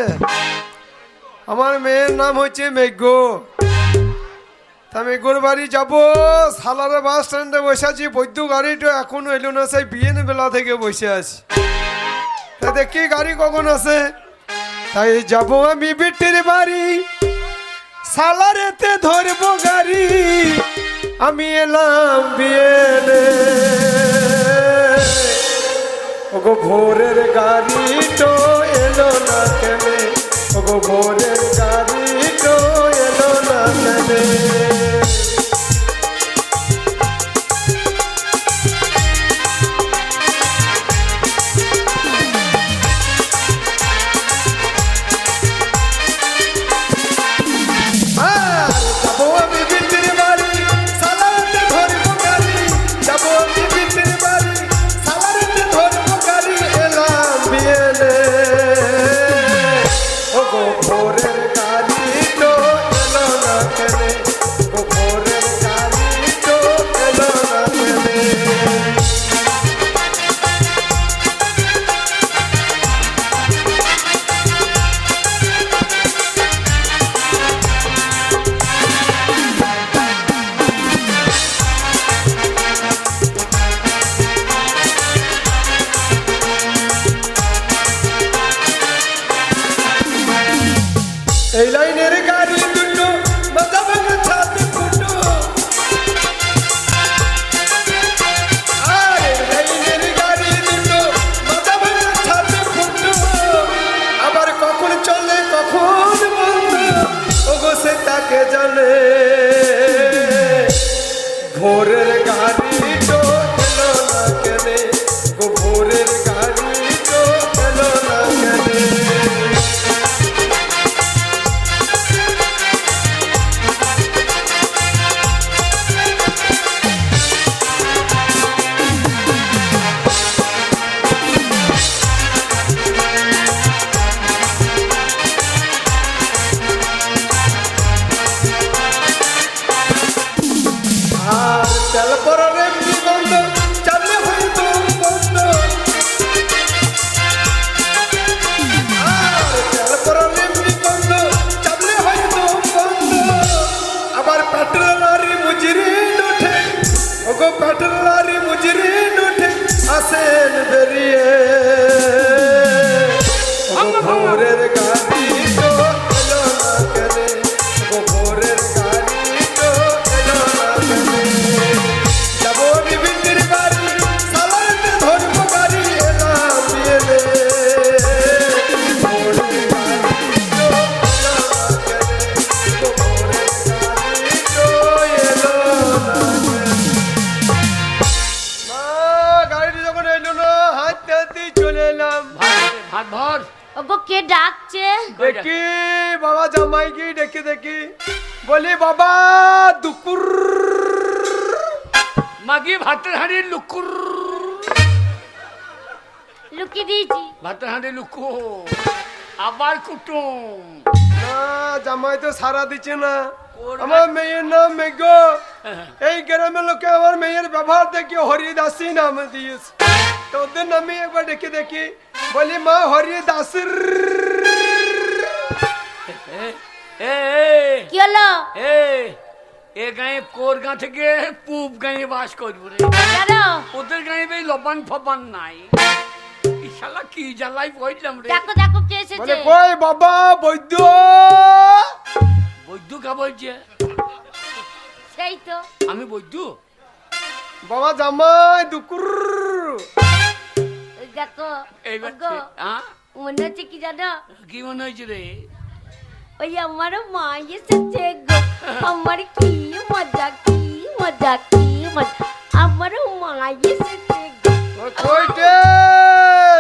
আমার মেয়ের নাম হচ্ছে মেঘ্য। তা মেঘ্যর বাড়ি যাবো, সালারে বাস স্ট্যান্ডে বসে আছি, বৈদ্য গাড়িটা এখনো এলো না, সেই বিয়ের বেলা থেকে বসে আছি। তা দেখি গাড়ি কখন আসে, তাই যাবো আমি বিটির বাড়ি, সালারেতে ধরবো গাড়ি, আমি এলাম বিয়েতে। ওগো ভোরের গাড়ি তো এলো না কেনে, ওগো ভোরের গাড়ি তো এলো না কেনে। যাবো আমি বিটির বাড়ি, সালারেতে ধরবো গাড়ি, যাবো আমি বিটির বাড়ি, সালারেতে ধরবো গাড়ি, এলাম বিয়েতে। ওগো ভোরের গাড়ি লাইনের গাড়ি দুটো মাথা ভাঙা ছাদ ফুটো আরে লাইনের গাড়ি দুটো মাথা ভাঙা ছাদ ফুটো আবার কখন চলে কখন বন্ধ ওগো সে তাকে জানে ভোরের গাড়ি তো এলো না কেনে গো ভোরের গাড়ি তো এলো না কেনে আর তেল পরার এমনি বন্ধ চালে হয়তো বন্ধ আর তেল পরার এমনি বন্ধ চালে হয়তো বন্ধ আবার পেট্রোল লারি মুজরি উঠে ওগো পেট্রোল লারি মুজরি উঠে আসেন বেরিয়ে ওগো ভোরের গাড়ি তো এলো না কেনে ওগো ভোরের গাড়ি তো এলো না কেনে যাবো বিবিন্দির বাড়ি সালাতে ধর্ম গাড়ি এলাম বিয়েলে ভোরের গাড়ি তো এলো না কেনে ওগো ভোরের গাড়ি তো এলো না কেনে মা গাড়িটি যখন এলো না হাঁটতে হাঁটতেই চলে এলাম ভাত ভর ওগো কে ডাকছে? দেখি বাবা জামাই কি দেখি দেখি বলি বাবা দুকুর মাগি ভাতের হাঁড়ি লুকুর লুকিয়ে দিয়েছি। ভাতের হাঁড়ি লুকু আবার কুটুম না জামাই তো সারা দিচ্ছে না আমার মেয়ের নাম মেঘো এই গ্রামের লোকে আমার মেয়ের ব্যবহার দেখি হরিদাসী নাম দিয়েছে তো ওদের নামে একবার ডেকে দেখি বলি মা হরিদাসের কি হলো? এ গায়ে কোর গা থেকে পুব গায়ে বাস করবো রে কেন? ওদের গায়ে বেশ লবান ফবান নাই এই শালা কি জ্বালাই বইলাম রে দেখো দেখো কে বলে এসেছে। কই বাবা বৈদ্য বৈদ্যু কা বলছে সেই তো আমি বৈদ্যু বাবা জামাই দুকুর ওই দেখো এইবার ওগো, হ্যাঁ মনে হচ্ছে কি জানো কি মনে হয়েছে রে ওই আমার মা এসেছে গো আমার কি মজা কি মজা কি মজা আমার মা এসেছে গো কইতে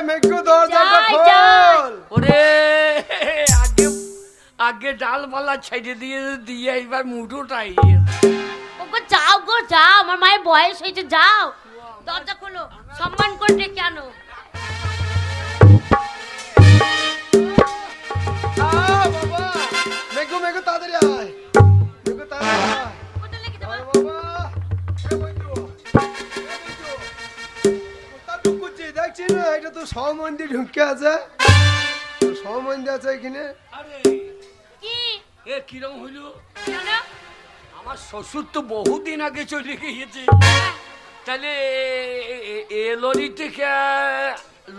মেঘু দরজাটা যাই, যাই। খোল ওরে আগে আগে ডালপালা ছেড়ে দিয়ে দিয়ে এবার মুঠোটাই ওগো যাও গো যাও আমার মায়ের বয়স হয়েছে যাও দরজা খোলো সম্মান করে ডেকে আনো বাবা মেঘু মেঘু তাড়াতাড়ি আয় মেঘু তাড়াতাড়ি আয় কোথায় লেগে যাবে? আরে বাবা এ বৈদ্য কোথা ঢুকুচ্ছি দেখছি না এটা তো সহমন্দির ঢুকে আছে সহমন্দির আছে এখানে আরে কি এ কিরম হইলো কেন? আমার শ্বশুর তো বহুদিন আগে চলে গিয়েছে তাহলে এ লরি থেকে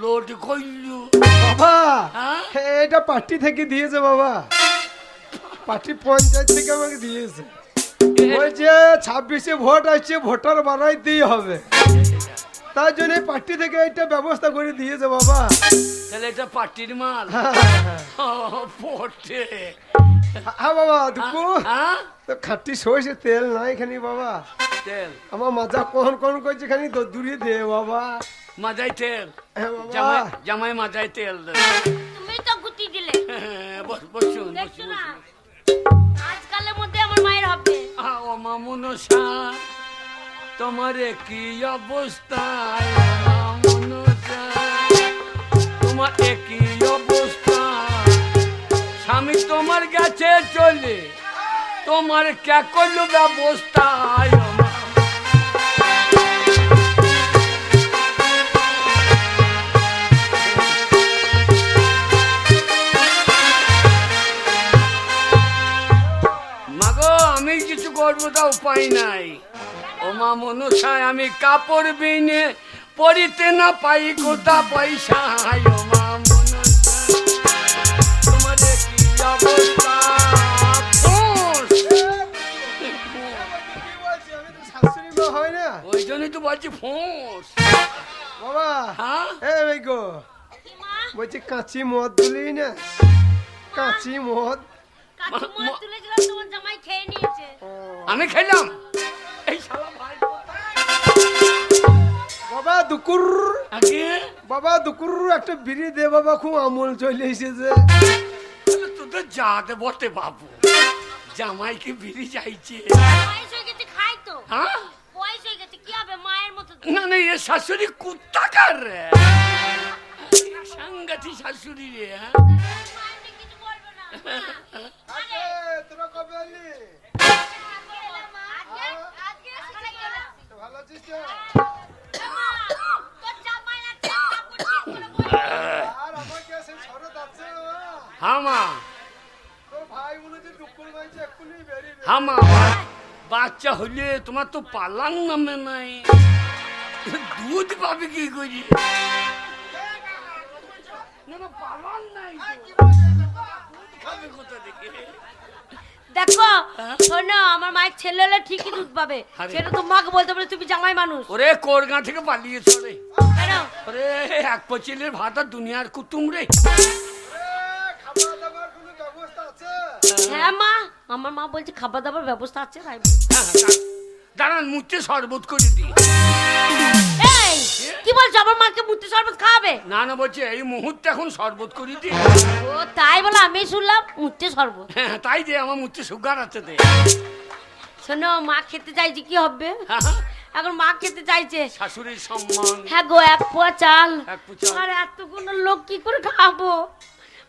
লোড করলু বাবা হ্যাঁ? এটা পার্টি থেকে দিয়েছে বাবা পার্টি পঞ্চায়েত থেকে আমাকে দিয়েছে বলছে 26-এ ভোট আসছে ভোটার বানাইতেই হবে তার জন্য পার্টি থেকে একটা ব্যবস্থা করে দিয়েছে বাবা তাহলে এটা পার্টির মাল পড়তে হ্যাঁ বাবা দুকু হ্যাঁ তো খাটি সরষে তেল নাই এখানে বাবা তেল আমার মাজা কোন করছে খানি দূরে দে বাবা মাজাই তেল হ্যাঁ বাবা জামাই জামাই মাজাই তেল দে। তুমি তো গুটি দিলে বসুন দেখছো না আজকালের মধ্যে আমার মায়ের হবে ও মামুনসা তোমার কি অবস্থা মামুনসা তোমার কি অবস্থা স্বামী তোমার কাছে চলে তোমার কে করলো ব্যবস্থা মাগো আমি কিছু করবো তা উপায় নাই ও মা মনুষায় আমি কাপড় বিনে পরিতে না পাই কোথা পয়সা ও মা মনুষা তোমার কি অবস্থা বলছি ফোঁস। বাবা হ্যাঁ এই গো বলছি কাঁচি মদ তুলি না কাঁচি মদ কাচি মদ তুলেছিলাম তোমার জামাই খেয়ে নিয়েছে। আমি খেলাম এই শালা ভাই বাবা দুকুর আগে বাবা দুকুর একটা বিড়ি দে বাবা, খুব আমল চলে এসেছে। তোদের যাতে বটে বাবু, জামাই কি বিড়ি চাইছে? বয়স হয়ে গেছে, খাই তো। হ্যাঁ বয়স হয়ে গেছে, কি হবে মায়ের মতো। না না, এ শাশুড়ি কুত্তাকার রে, সাংঘাতি শাশুড়ি রে। হ্যাঁ মায়ের নিয়ে কিছু বলবে না। তোরা কবে এলি? ভালো আছিস তো? তোর জামাই আর ঠাকুর ঠিক করে বলবে। আর আমাকে সেই শরৎ আছে হ্যাঁ মা, তোর ভাই মনে হচ্ছে টুকুর মাইছে এক্ষুনি বেরিয়ে হ্যাঁ মা, বাচ্চা হলে তোমার তো পালাং নামে নাই, দুধ পাবে কি করি? না না, পালাং নাই তো। দুধ খাবে কোথা থেকে? দেখো শোনো, আমার মায়ের ছেলে হলে ঠিকই দুধ পাবে। আরে। সেটা তো মাকে বলতে পারে তুমি জামাই মানুষ। ওরে কোরগাঁ থেকে পালিয়েছ রে, কেন? ওরে এক পচিলের ভাত আর দুনিয়ার কুতুম রে। খাওয়া দাওয়ার কোনো ব্যবস্থা আছে? হ্যাঁ মা, আমার মা বলছে খাবার দাবার ব্যবস্থা আছে তাই বলছে। হ্যাঁ, দাঁড়ান মুখে শরবত করে দিই। এই কি বলছো, আমার মাকে মুত্তি শরবত খাওয়াবে? না না, বলছে এই মুহূর্তে এখন শরবত করে দিই। ও তাই বলে আমি শুনলাম মুত্তি শরবত। হ্যাঁ, তাই যে আমার মুখে সুগার আছে দে। শোনো, মা খেতে চাইছে, কি হবে হ্যাঁ, এখন? মা খেতে চাইছে। শাশুড়ির সম্মান। হ্যাঁ গো, এক পোয়া চাল। এক পোয়া চাল। আর এতগুলো লোক কি করে খাবো?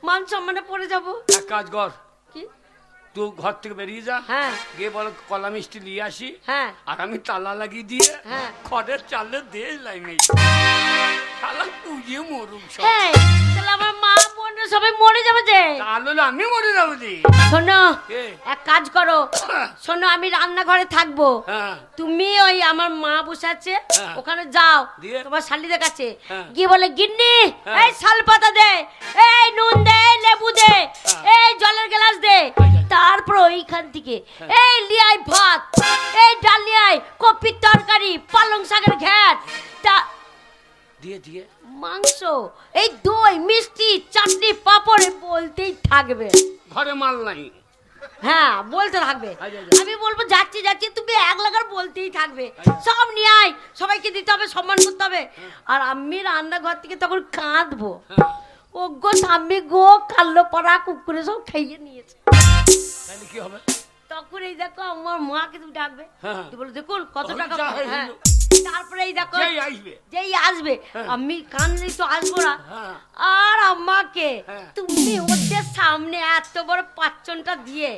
মান সম্মানে পড়ে যাবো। এক কাজ কর, কি? তুই ঘর থেকে বেরিয়ে যা, হ্যাঁ গিয়ে বল কলা মিষ্টি নিয়ে আসি, হ্যাঁ আর আমি তালা লাগিয়ে দিয়ে হ্যাঁ। খড়ের চালে দিয়ে লাইনে শালা পুজিয়ে মরুক সব। হ্যাঁ, তাহলে আমার মা বোন সবাই মরে যাবে যে। তাহলে আমি মরে যাবো দি। শোনো, এ। এক কাজ করো, শোনো আমি রান্নাঘরে থাকবো, হ্যাঁ তুমি ওই আমার মা বসে আছে হ্যাঁ। ওখানে যাও, দিয়ে? তোমার শালিদের কাছে হ্যাঁ। গিয়ে বলে গিন্নি হ্যাঁ। এই শাল পাতা দে, এই নুন দে, এই লেবু দে, এই জলের গ্লাস দে। তারপর ওইখান থেকে এই লিয়াই ভাত, এই ডাল লিয়াই, কপির তরকারি, পালং শাকের ঘ্যাট, দিয়ে দিয়ে মাংস, এই দই, মিষ্টি, চাটনি, পাপড় বলতেই থাকবে। ঘরে মাল নাই। হ্যাঁ বলতে থাকবে। আচ্ছা, আচ্ছা। আমি বলবো যাচ্ছি যাচ্ছি, তুমি এক লাগার বলতেই থাকবে। সব নিয়ে আয়, সবাইকে দিতে হবে, সম্মান করতে হবে। আর আমি রান্নাঘর থেকে তখন কাঁদবো, ও গো স্বামী গো, কাল্লো পাড়া কুকুরে সব খাইয়ে নিয়েছে। তাহলে কি হবে? তখন এই দেখো আমার মাকে তুমি ডাকবে, হ্যাঁ। তুমি বলো দেখুন কত ওই টাকা। যা হয়ে হ্যাঁ, গেলো। তারপরে এই দেখো যেই আসবে। যেই আসবে, হ্যাঁ। আমি কানলেই তো আসবো না। হ্যাঁ। আর আমাকে হ্যাঁ। তুমি ওদের সামনে এত বড় পাঁচজনটা দিয়ে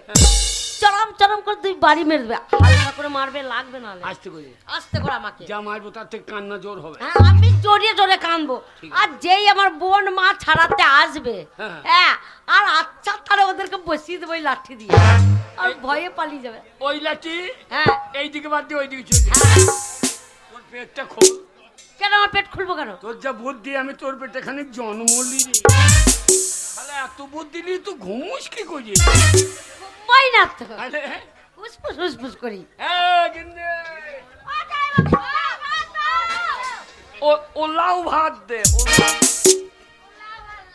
চরম চরম করে তুই বাড়ি মেরবে, হালকা করে মারবে, লাগবে না আসতে করে আস্তে করে আমাকে। যা মারবো তার থেকে কান্না জোর হবে। হ্যাঁ, আমি জড়িয়ে জড়িয়ে কানবো। ঠিক আর যেই আমার বোন মা ছাড়াতে আসবে, হ্যাঁ। হ্যাঁ, আর আচ্ছা তারা ওদেরকে বসিয়ে দেবো ওই লাঠি দিয়ে, আর ভয়ে পালিয়ে যাবে। ওই লাঠি হ্যাঁ এইদিকে বাদ দিয়ে ওইদিকে চলে যাবে। হ্যাঁ। তোর পেটটা খোল। কেন আমার পেট খুলবো কেন? তোর যা বুদ্ধি, আমি তোর পেটে খানিক জন্ম নিলি, তাহলে এত বুদ্ধি নিয়ে তুই ঘুমুস কি করি? ওই না তো, আরে উসপুস উসপুস করি। গিন্নে, ও লাউ ভাত দে।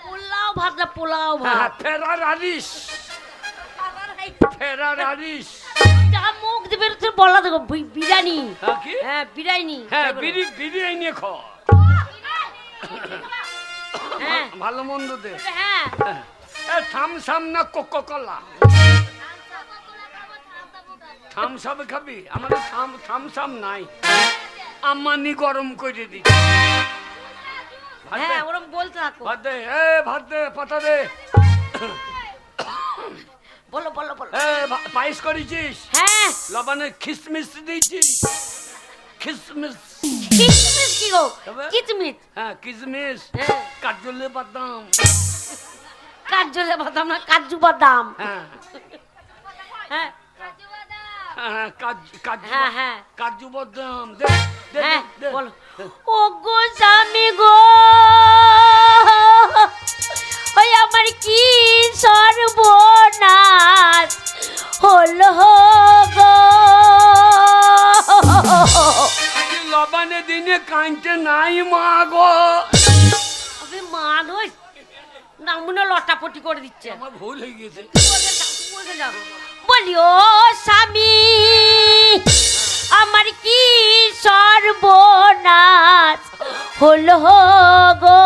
পোলাও ভাত না, পোলাও হ্যাঁ, ভাত। ফেরার আরিস, ফেরার আরিস। যা মুখ দিবে তুই বলা দেখো, বিরিয়ানি। হ্যাঁ, কি? হ্যাঁ বিরিয়ানি। হ্যাঁ, বিরিয়ানি নিয়ে খা, হ্যাঁ ভালো মন্দ দে। হ্যাঁ থামসাম না কোকোকোলা? থামসাম খাবি? আমাদের থামসাম নাই, আম্মানি গরম করে দি। হ্যাঁ, ওরম বলতে থাকো। ভাত দে, ভাত দে, পাতা দে। বলো বলো বলো। পায়েস করেছিস? হ্যাঁ, লবণের খিসমিস দিয়েছিস? খিসমিস, কিচমিচ কি গো? তবে? কিচমিচ। হ্যাঁ কিসমিস, হ্যাঁ, কাজলে বাদাম। কাজু বাদাম না, কাজু বাদাম। হ্যাঁ হ্যাঁ হ্যাঁ, কাজু, হ্যাঁ হ্যাঁ কাজু বাদাম দে, দে, হ্যাঁ, দে, দে। বলো। ও গো স্বামী গো, ওই আমার কি সর্বনাশ হলো গো। আজকে লবণে দিন কাঁদতে নাই মা গো। আবে মানুষ না মনে লটাপটি করে দিচ্ছে। আমার ভুল হয়ে গেছে। বলি ও স্বামী আমার কি সর্বনাশ হলো গো,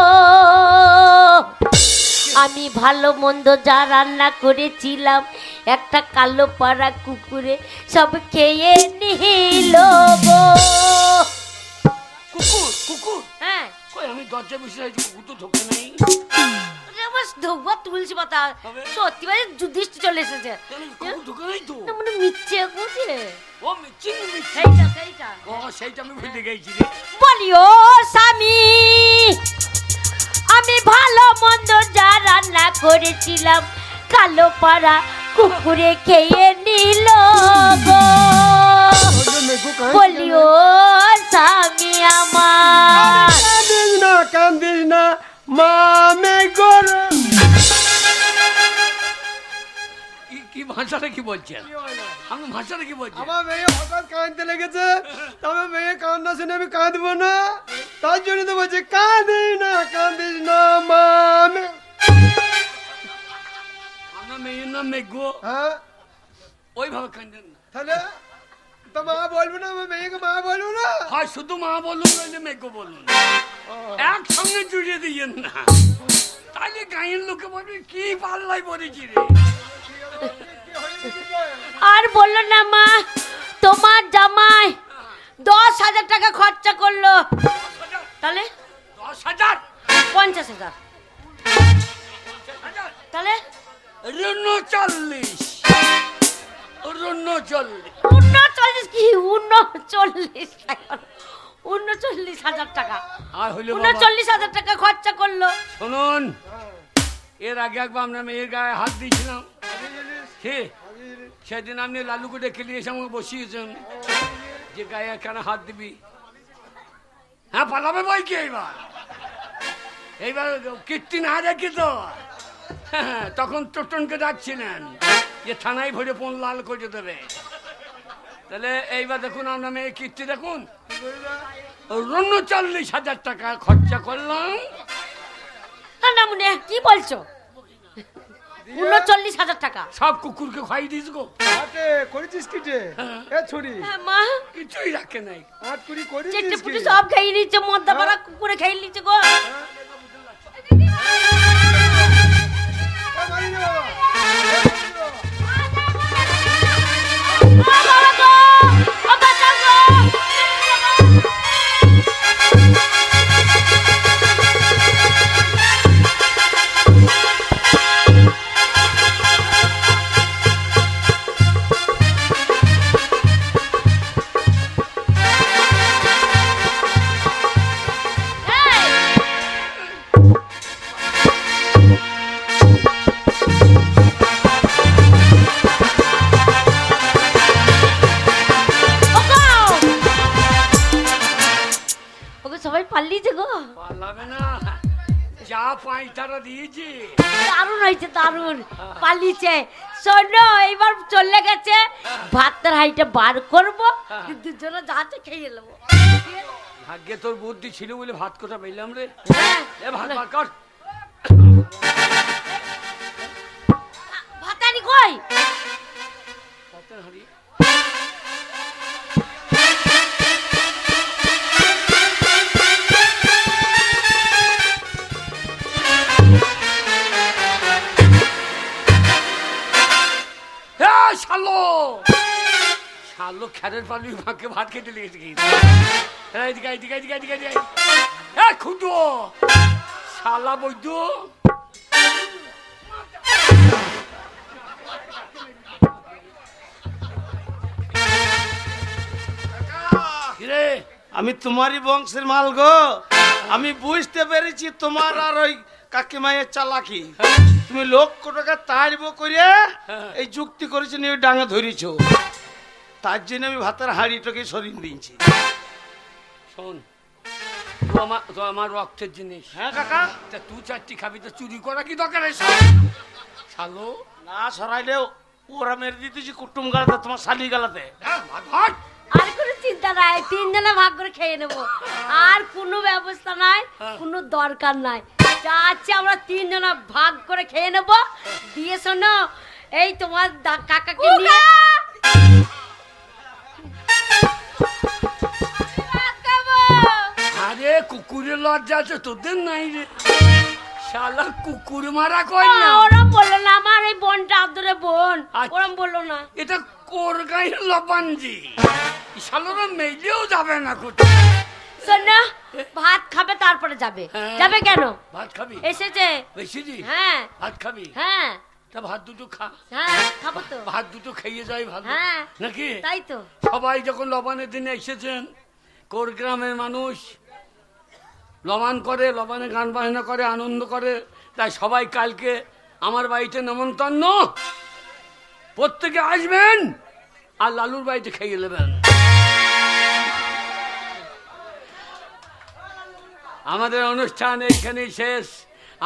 আমি ভালো মন্দ যা রান্না করেছিলাম একটা কালো পাড়া কুকুরে সব খেয়ে নিল গো। কুকুর কুকুর হ্যাঁ কই আমি দরজা বসে আছি, কুকুর তো ঢোকে নাই। ঢোকবা তুলসী পাতা সত্যি ভাই যুধিষ্ঠির চলে এসেছে। কুকুর ঢোকে নাই তো। না মানে মিথ্যে কোটে ও মিচি মিচি। সেইটা ও সেইটা আমি ভুলে গেছি রে। বলি ও স্বামী আমি ভালো মন্দ যা রান্না করেছিলাম কালো পাড়া কুকুরে খেয়ে নিল গো। বলি ও স্বামী আমার কান্দিস না মা মেঘর। কি ভাষাটা কি বলছেন? আমি ভাষাটা কি বলছেন? আমার মেয়ে হঠাৎ কাঁদতে লেগেছে, তবে মেয়ে কান্না শুনে আমি কাঁদবো না, তার জন্য তো বলছি কাঁদিস না মা। আমার মেয়ের নাম মেঘো, হ্যাঁ ওইভাবে কাঁদেন না। তাহলে তো মা বলবো না, আমার মেয়েকে মা বলবো না। হয় শুধু মা বলুন নইলে মেঘো বলুন, একসঙ্গে জুড়িয়ে দিয়েন না, তাহলে গাঁয়ের লোকে বলবে কি পাল্লাই পড়েছি রে। আর বললো না মা তোমার জামাই 10,000 টাকা খরচা করলো, তাহলে 10,000 50,000 তাহলে 39 কি 39,000 টাকা, আর হইলো 39,000 টাকা খরচা করলো। শুনুন, এর আগে একবার আমরা মেয়ের গায়ে হাত দিয়েছিলাম, সেদিন আপনি লালুকে ডেকে নিয়ে এসে আমাকে বসিয়েছেন যে গায়ে কেন হাত দিবি। হ্যাঁ পালাবে বই কি এইবার কীর্তি না দেখি তো। হ্যাঁ তখন টোটনকে ডাকছিলেন যে থানায় ভরে পোন লাল করে দেবে। তাহলে এইবার দেখুন আমরা মেয়ে কীর্তি দেখুন 39,000 টাকা খরচা করলাম। না মনে কি বলছো 39,000 টাকা? সব কুকুরকে খাইয়ে দিস গো। হাতে করেছিস কি রে? এ ছুরি হ্যাঁ মা কিছুই রাখে নাই। হাত কুড়ি করেছিস চেটে কি? পুটে সব খেয়ে নিচ্ছে, মদ্দা পাড়া কুকুরে খেয়ে নিচ্ছে গো। ও বাড়ি রে বাবা। ও বাবা গো, ও বাচ্চা গো। সবাই পাল্লিছে গো, পালাবে না, যা পাই তারা দিয়েছি। দারুণ হয়েছে দারুণ পালিয়েছে। শোনো এইবার চলে গেছে, ভাতের হাইটা বার করবো, দুজনে যাচ্ছে খেয়ে নেবো। ভাগ্যে তোর বুদ্ধি ছিল বলে ভাত কোথা পেলাম রে। হ্যাঁ, এ ভাত বার কর। ভাতারি কই? ভাতের হাঁড়ি। শালো শালো খ্যারের পালি মাকে ভাত খেতে লেগেছে কি? এদিকে এদিকে এদিকে এদিকে এদিকে খুঁটো শালা বৈদ্য। আমি তোমারই বংশের মাল গো, আমি বুঝতে পেরেছি তোমার আর ওই কাকিমায়ের চালাকি। তুমি লক্ষ টাকা তাড়ব করে এই যুক্তি করেছো, নিয়ে ডাঙা ধরেছ, তার জন্য আমি ভাতের হাঁড়িটাকে সরিয়ে দিয়েছি। শোন, তো আমার রক্তের জিনিস। হ্যাঁ কাকা, তা তুই 4টি খাবি তো চুরি করা কি দরকার? শালো না সরাইলেও ওরা মেরে দিতেছি কুটুম গালাতে, তোমার শালি গালাতে। আর কোনো চিন্তা নাই, তিনজনে ভাগ করে খেয়ে নেবো। আর কোনো ব্যবস্থা নাই, কোনো দরকার নাই, যা আছে আমরা তিনজনে ভাগ করে খেয়ে নেবো। দিয়ে শোনো, এই তোমার কাকাকে নিয়ে আরে কুকুরের লজ্জা আছে তোদের নাই রে, শালা কুকুর মারা কই না। ওরম বললো না, আমার এই বোনটা আদরে বোন, আচ্ছা। ওরম বললো না। এটা কোরগাঁই লবানজি, শালারা মেলেও যাবে না কোথাও। শোনো, ভাত খাবে তারপরে যাবে। হ্যাঁ। যাবে কেন? ভাত খাবি? এসেছে। এসেছি? হ্যাঁ ভাত খাবি? হ্যাঁ তা ভাত দুটো খা। হ্যাঁ খাবো তো। ভাত দুটো খেয়ে যাই ভালো হ্যাঁ নাকি? তাই তো। সবাই যখন লবণের দিনে এসেছেন, কোর গ্রামের মানুষ লবণ করে, লবণে গান বাজনা করে, আনন্দ করে, তাই সবাই কালকে আমার বাড়িতে নেমন্তন্ন, প্রত্যেকে আসবেন আর লালুর বাড়িতে খেয়ে নেবেন। আমাদের অনুষ্ঠান এইখানেই শেষ।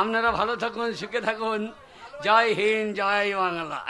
আপনারা ভালো থাকুন, সুখে থাকুন। জয় হিন্দ, জয় বাংলা।